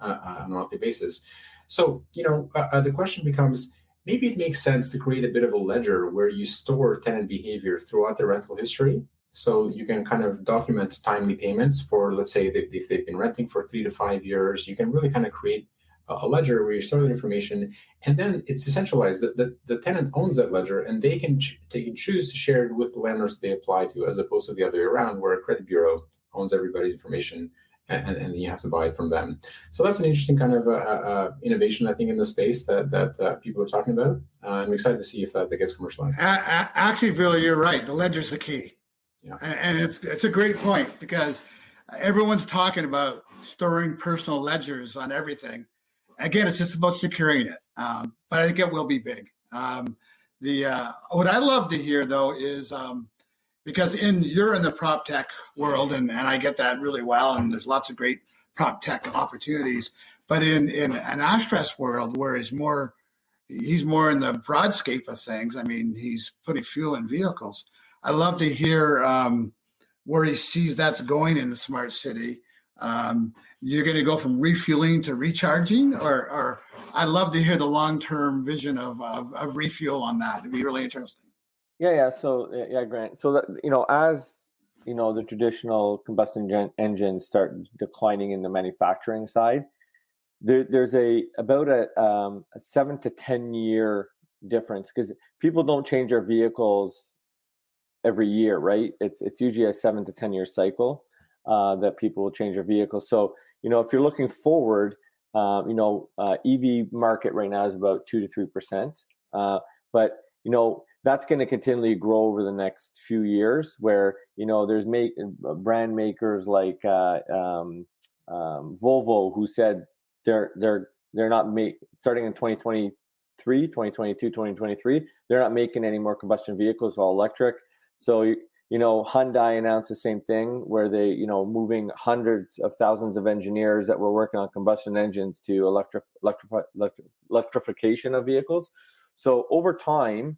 on a monthly basis. So, the question becomes, maybe it makes sense to create a bit of a ledger where you store tenant behavior throughout the rental history. So you can kind of document timely payments for, let's say, if they've been renting for 3 to 5 years. You can really kind of create a ledger where you store that information, and then it's decentralized. The tenant owns that ledger, and they can choose to share it with the landlords they apply to, as opposed to the other way around, where a credit bureau owns everybody's information, and you have to buy it from them. So that's an interesting kind of innovation, I think, in the space that people are talking about. I'm excited to see if that gets commercialized. Actually, Bill, you're right. The ledger's the key. Yeah. And it's a great point, because everyone's talking about storing personal ledgers on everything. Again, it's just about securing it, but I think it will be big. What I love to hear, though, is because you're in the prop tech world, and I get that really well, and there's lots of great prop tech opportunities. But in Ashraf's world, where he's more in the broadscape of things. I mean, he's putting fuel in vehicles. I love to hear where he sees that's going in the smart city. You're going to go from refueling to recharging, or I'd love to hear the long-term vision of refuel on that. It'd be really interesting. Yeah. So, Grant. So that, as the traditional combustion engines start declining in the manufacturing side, there's about a 7 to 10 year difference, because people don't change their vehicles every year, right? It's usually a 7 to 10 year cycle that people will change their vehicles. So, if you're looking forward, EV market right now is about 2 to 3%. But, that's going to continually grow over the next few years, where, there's brand makers like Volvo, who said they're not starting in 2023, 2022, 2023, they're not making any more combustion vehicles, all electric. So, Hyundai announced the same thing, where they, moving hundreds of thousands of engineers that were working on combustion engines to electrification of vehicles. So over time,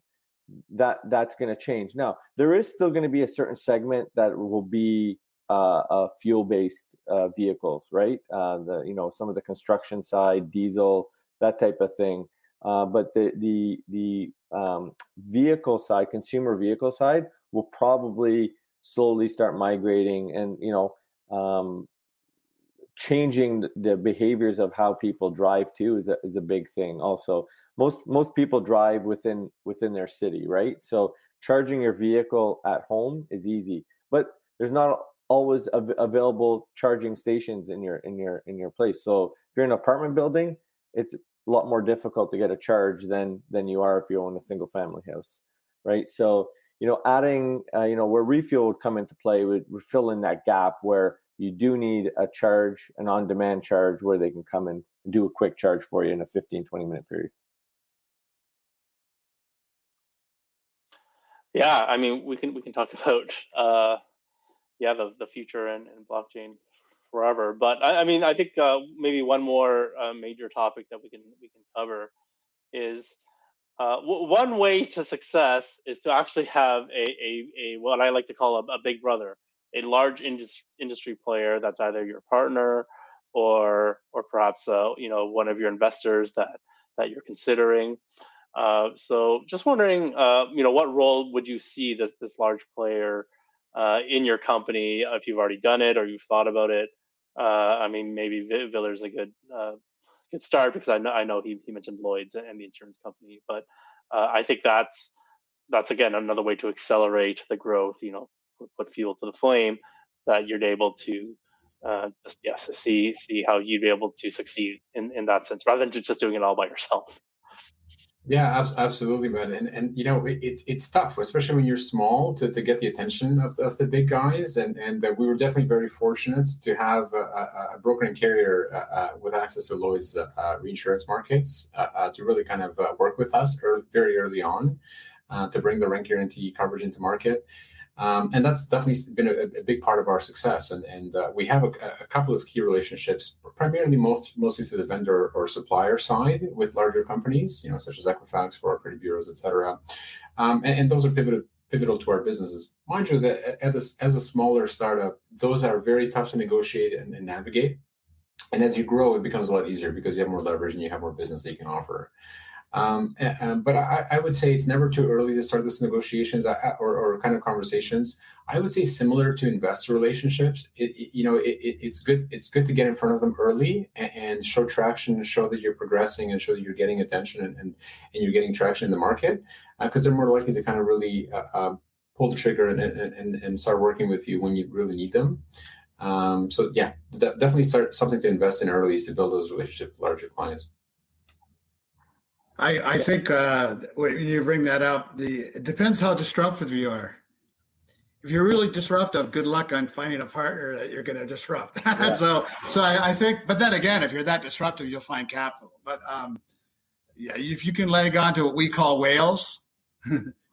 that's going to change. Now, there is still going to be a certain segment that will be fuel-based vehicles, right? Some of the construction side, diesel, that type of thing. But the vehicle side, consumer vehicle side, will probably slowly start migrating and changing the behaviors of how people drive too is a big thing. Also, most people drive within their city, right? So charging your vehicle at home is easy, but there's not always available charging stations in your place. So if you're in an apartment building, it's a lot more difficult to get a charge than you are if you own a single family house, right? So adding where ReFuel would come into play would fill in that gap where you do need a charge, an on-demand charge, where they can come and do a quick charge for you in a 15-20 minute period. Yeah, I mean, we can talk about the future and blockchain forever, but I mean, I think maybe one more major topic that we can cover is one way to success is to actually have a what I like to call a big brother, a large industry player that's either your partner or perhaps one of your investors that you're considering. So just wondering, what role would you see this large player in your company, if you've already done it or you've thought about it? I mean, maybe Viller's a good start, because I know he mentioned Lloyd's and the insurance company, but I think that's again another way to accelerate the growth. Put fuel to the flame, that you're able to see how you'd be able to succeed in that sense, rather than just doing it all by yourself. Yeah, absolutely, man. And it's tough, especially when you're small, to get the attention of the big guys. And we were definitely very fortunate to have a broker and carrier with access to Lloyd's reinsurance markets to really kind of work with us very early on to bring the rent guarantee coverage into market. And that's definitely been a big part of our success. And we have a couple of key relationships, primarily mostly through the vendor or supplier side with larger companies, such as Equifax, for our credit bureaus, et cetera. And those are pivotal to our businesses. Mind you, that as a smaller startup, those are very tough to negotiate and navigate. And as you grow, it becomes a lot easier because you have more leverage and you have more business that you can offer. But I would say it's never too early to start this negotiations or kind of conversations. I would say similar to investor relationships. It's good to get in front of them early and show traction, and show that you're progressing, and show that you're getting attention and you're getting traction in the market, because they're more likely to kind of really pull the trigger and start working with you when you really need them. So yeah, definitely start something to invest in early, is to build those relationships with larger clients. I think when you bring that up, it depends how disruptive you are. If you're really disruptive, good luck on finding a partner that you're going to disrupt. Yeah. So I think, but then again, if you're that disruptive, you'll find capital. But if you can leg on to what we call whales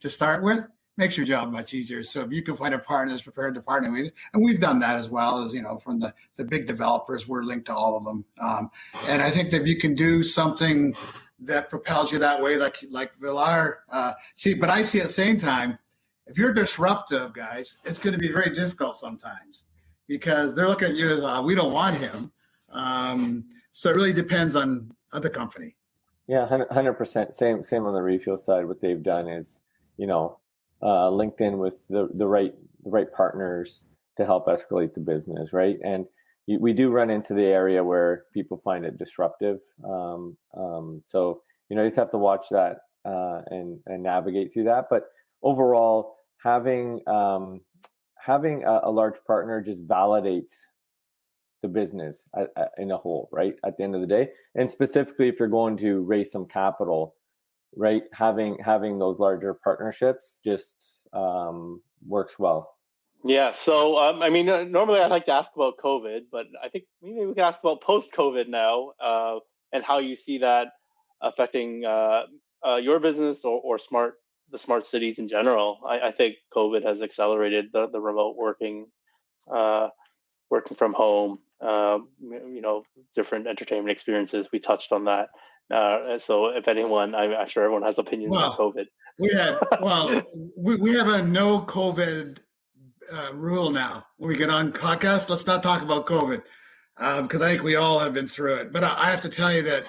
to start with, makes your job much easier. So if you can find a partner that's prepared to partner with you, and we've done that as well, as from the big developers, we're linked to all of them. And I think that if you can do something that propels you that way, like Villar. But I see at the same time, if you're disruptive, guys, it's going to be very difficult sometimes, because they're looking at you as, we don't want him. So it really depends on the company. Yeah, 100%. Same on the ReFuel side. What they've done is, linked in with the right partners to help escalate the business, right? And we do run into the area where people find it disruptive. So, you just have to watch that and navigate through that. But overall, having a large partner just validates the business in a whole, right? At the end of the day, and specifically if you're going to raise some capital, right? Having those larger partnerships just works well. Yeah. So, I mean, normally I'd like to ask about COVID, but I think maybe we can ask about post-COVID now, and how you see that affecting your business or the smart cities in general. I think COVID has accelerated the remote working, working from home, different entertainment experiences. We touched on that. So if anyone, I'm sure everyone has opinions on COVID. We have a no COVID rule now. When we get on podcast, let's not talk about COVID, because I think we all have been through it. But I have to tell you that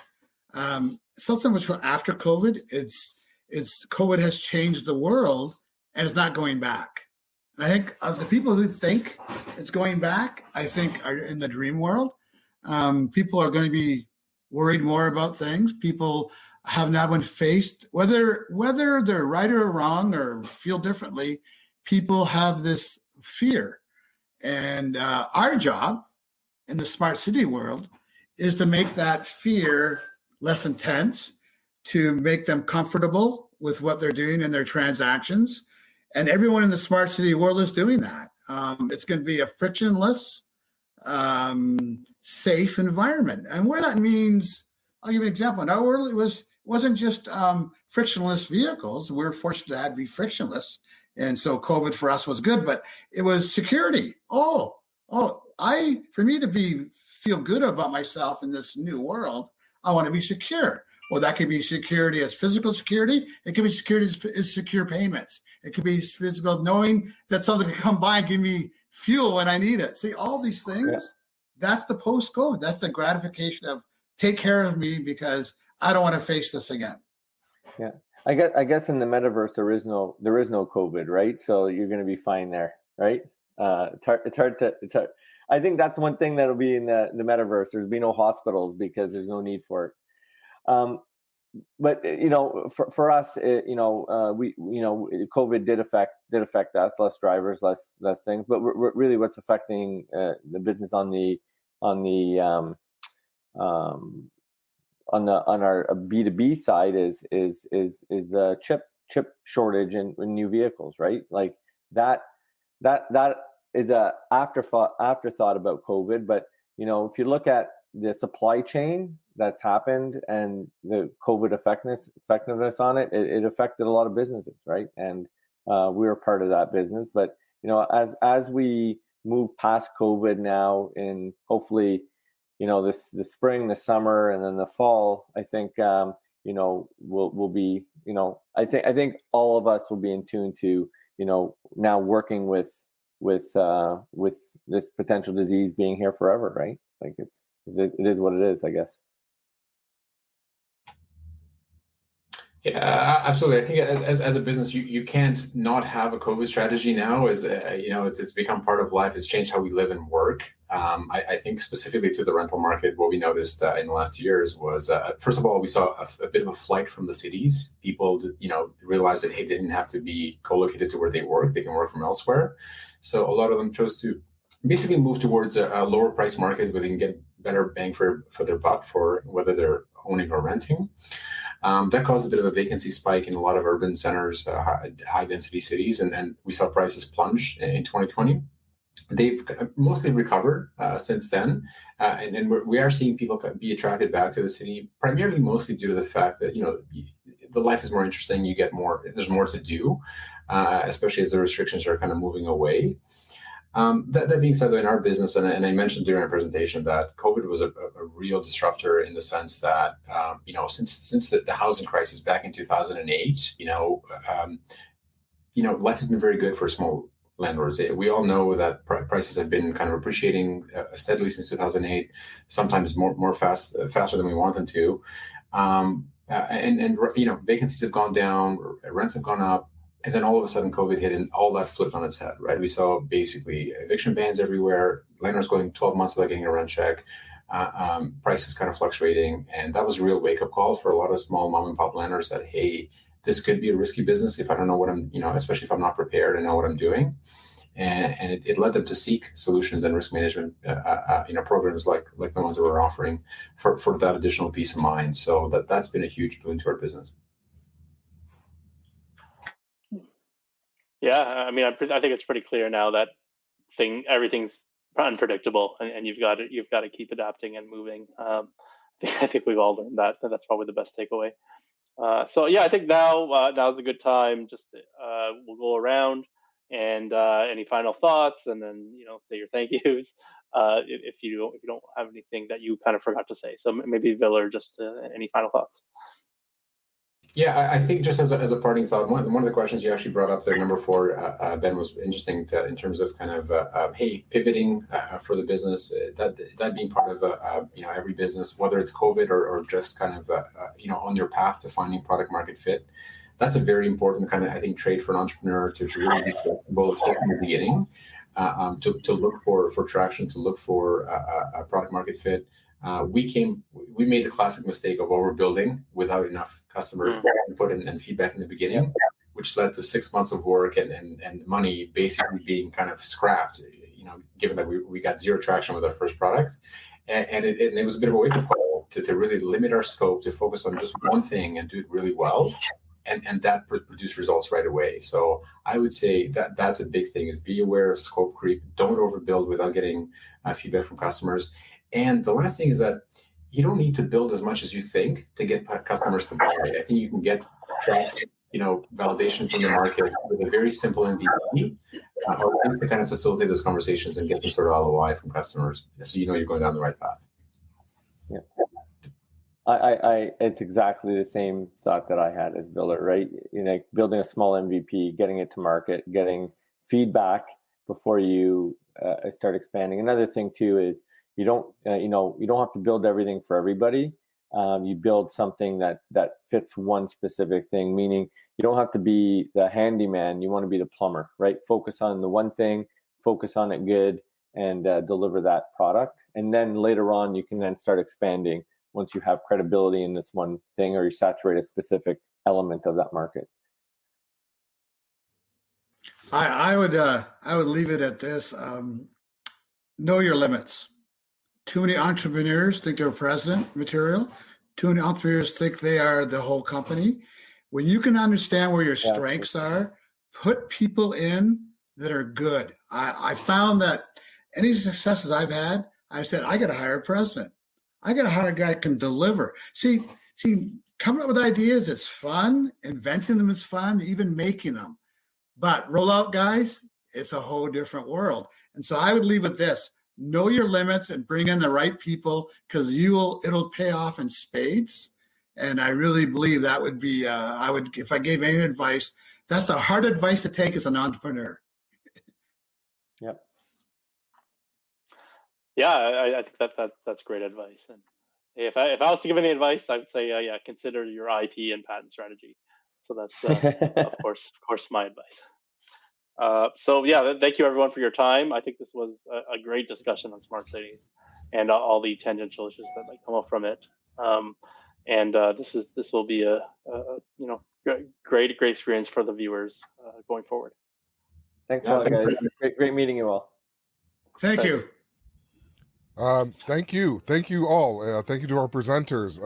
it's not so much for after COVID. It's COVID has changed the world and it's not going back. And I think the people who think it's going back, I think are in the dream world. People are going to be worried more about things. People have now been faced, whether they're right or wrong or feel differently, people have this fear. And our job in the smart city world is to make that fear less intense, to make them comfortable with what they're doing in their transactions. And everyone in the smart city world is doing that. It's going to be a frictionless, safe environment. And where that means, I'll give you an example. In our world, it wasn't just frictionless vehicles. We're fortunate to be frictionless. And so COVID for us was good, but it was security. For me to feel good about myself in this new world, I want to be secure. Well, that could be security as physical security. It could be security as secure payments. It could be physical knowing that something can come by and give me fuel when I need it. See, all these things, That's the post-COVID. That's the gratification of take care of me because I don't want to face this again. Yeah. I guess in the metaverse there is no COVID, right? So you're going to be fine there, right? It's hard. I think that's one thing that'll be in the metaverse. There's be no hospitals because there's no need for it. But for us, COVID did affect us, less drivers, less things. But really, what's affecting the business on our B2B side is the chip shortage in new vehicles, right? Like that is a afterthought about COVID. But if you look at the supply chain that's happened and the COVID effectiveness on it, it affected a lot of businesses, right? And we were part of that business. But as we move past COVID now, and hopefully, the spring, the summer, and then the fall, I think we'll be, I think all of us will be in tune to now working with this potential disease being here forever, right? Like it is what it is, I guess. Yeah, absolutely. I think as a business, you can't not have a COVID strategy now. It's become part of life. It's changed how we live and work. I think specifically to the rental market, what we noticed in the last years was, first of all, we saw a bit of a flight from the cities. People, realized that, hey, they didn't have to be co-located to where they work. They can work from elsewhere. So a lot of them chose to basically move towards a lower price market where they can get better bang for their buck for whether they're owning or renting. That caused a bit of a vacancy spike in a lot of urban centers, high density cities, and we saw prices plunge in 2020. They've mostly recovered since then, and we are seeing people be attracted back to the city, primarily mostly due to the fact that the life is more interesting. You get more. There's more to do, especially as the restrictions are kind of moving away. That being said, though, in our business, and I mentioned during our presentation that COVID was a real disruptor in the sense that since the housing crisis back in 2008, life has been very good for small landlords. We all know that prices have been kind of appreciating steadily since 2008, sometimes faster than we want them to, and vacancies have gone down, rents have gone up. And then all of a sudden COVID hit and all that flipped on its head, right? We saw basically eviction bans everywhere, landlords going 12 months without getting a rent check, prices kind of fluctuating. And that was a real wake-up call for a lot of small mom and pop lenders that, hey, this could be a risky business if I don't know what I'm, especially if I'm not prepared and know what I'm doing. And it led them to seek solutions and risk management, programs like the ones that we're offering for that additional peace of mind. So that's been a huge boon to our business. Yeah, I mean, I think it's pretty clear now that everything's unpredictable, and you've got to keep adapting and moving. I think we've all learned that. That's probably the best takeaway. So yeah, I think now's a good time. Just we'll go around and any final thoughts, and then say your thank yous if you don't have anything that you kind of forgot to say. So maybe Viller, just any final thoughts. Yeah, I think just as a parting thought, one of the questions you actually brought up there, number 4, Ben, was interesting in terms of kind of hey, pivoting for the business, that being part of every business, whether it's COVID or just kind of on your path to finding product market fit. That's a very important kind of, I think, trait for an entrepreneur to really be flexible, especially in the beginning, to look for traction, to look for a product market fit. We made the classic mistake of overbuilding without enough customer input and feedback in the beginning, which led to 6 months of work and money basically being kind of scrapped, given that we got zero traction with our first product. And it was a bit of a wake-up call to really limit our scope, to focus on just one thing and do it really well. And that produced results right away. So I would say that's a big thing, is be aware of scope creep. Don't overbuild without getting feedback from customers. And the last thing is that you don't need to build as much as you think to get customers to buy. I think you can get validation from the market with a very simple MVP, or at least to kind of facilitate those conversations and get some sort of ROI from customers, so you're going down the right path. Yeah. It's exactly the same thought that I had as Viller, right? Building a small MVP, getting it to market, getting feedback before you start expanding. Another thing too is you don't have to build everything for everybody. You build something that fits one specific thing, meaning you don't have to be the handyman. You want to be the plumber, right? Focus on the one thing, focus on it good, and deliver that product. And then later on, you can then start expanding once you have credibility in this one thing, or you saturate a specific element of that market. I would leave it at this. Know your limits. Too many entrepreneurs think they're president material. Too many entrepreneurs think they are the whole company. When you can understand where your strengths are, put people in that are good. I found that any successes I've had, I've said, I got to hire a president. I got to hire a guy who can deliver. See, coming up with ideas is fun. Inventing them is fun, even making them. But rollout guys, it's a whole different world. And so I would leave with this. Know your limits and bring in the right people, because it'll pay off in spades. And I really believe that would be, if I gave any advice, that's a hard advice to take as an entrepreneur. Yep. Yeah, I think that's great advice. And if I was to give any advice, I would say, consider your IP and patent strategy. So that's of course my advice. So yeah, thank you everyone for your time. I think this was a great discussion on smart cities and all the tangential issues that might come up from it. And this will be a great experience for the viewers going forward. Thanks a lot, guys. Great meeting you all. Thank you. Thank you all. Thank you to our presenters.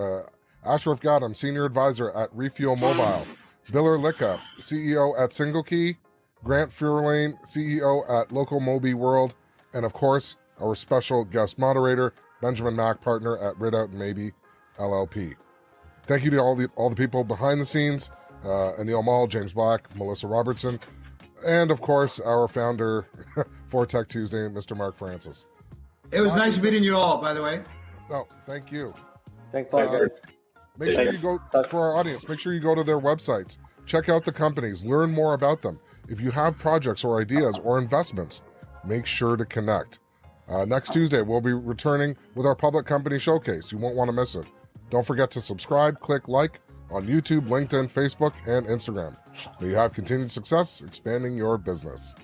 Ashraf Ghadban, Senior Advisor at ReFuel Mobile. Viller Lika, CEO at SingleKey. Grant Furlane, CEO at LocoMobi World. And of course, our special guest moderator, Benjamin Mak, partner at Ridout Maybee LLP. Thank you to all the people behind the scenes, Anil Mal, James Black, Melissa Robertson, and of course, our founder for Tech Tuesday, Mr. Mark Francis. It was nice meeting you all, by the way. Oh, thank you. Thanks a lot, guys. Make sure you go, for our audience, make sure you go to their websites. Check out the companies, learn more about them. If you have projects or ideas or investments, make sure to connect. Next Tuesday, we'll be returning with our public company showcase. You won't want to miss it. Don't forget to subscribe, click like on YouTube, LinkedIn, Facebook, and Instagram. May you have continued success expanding your business.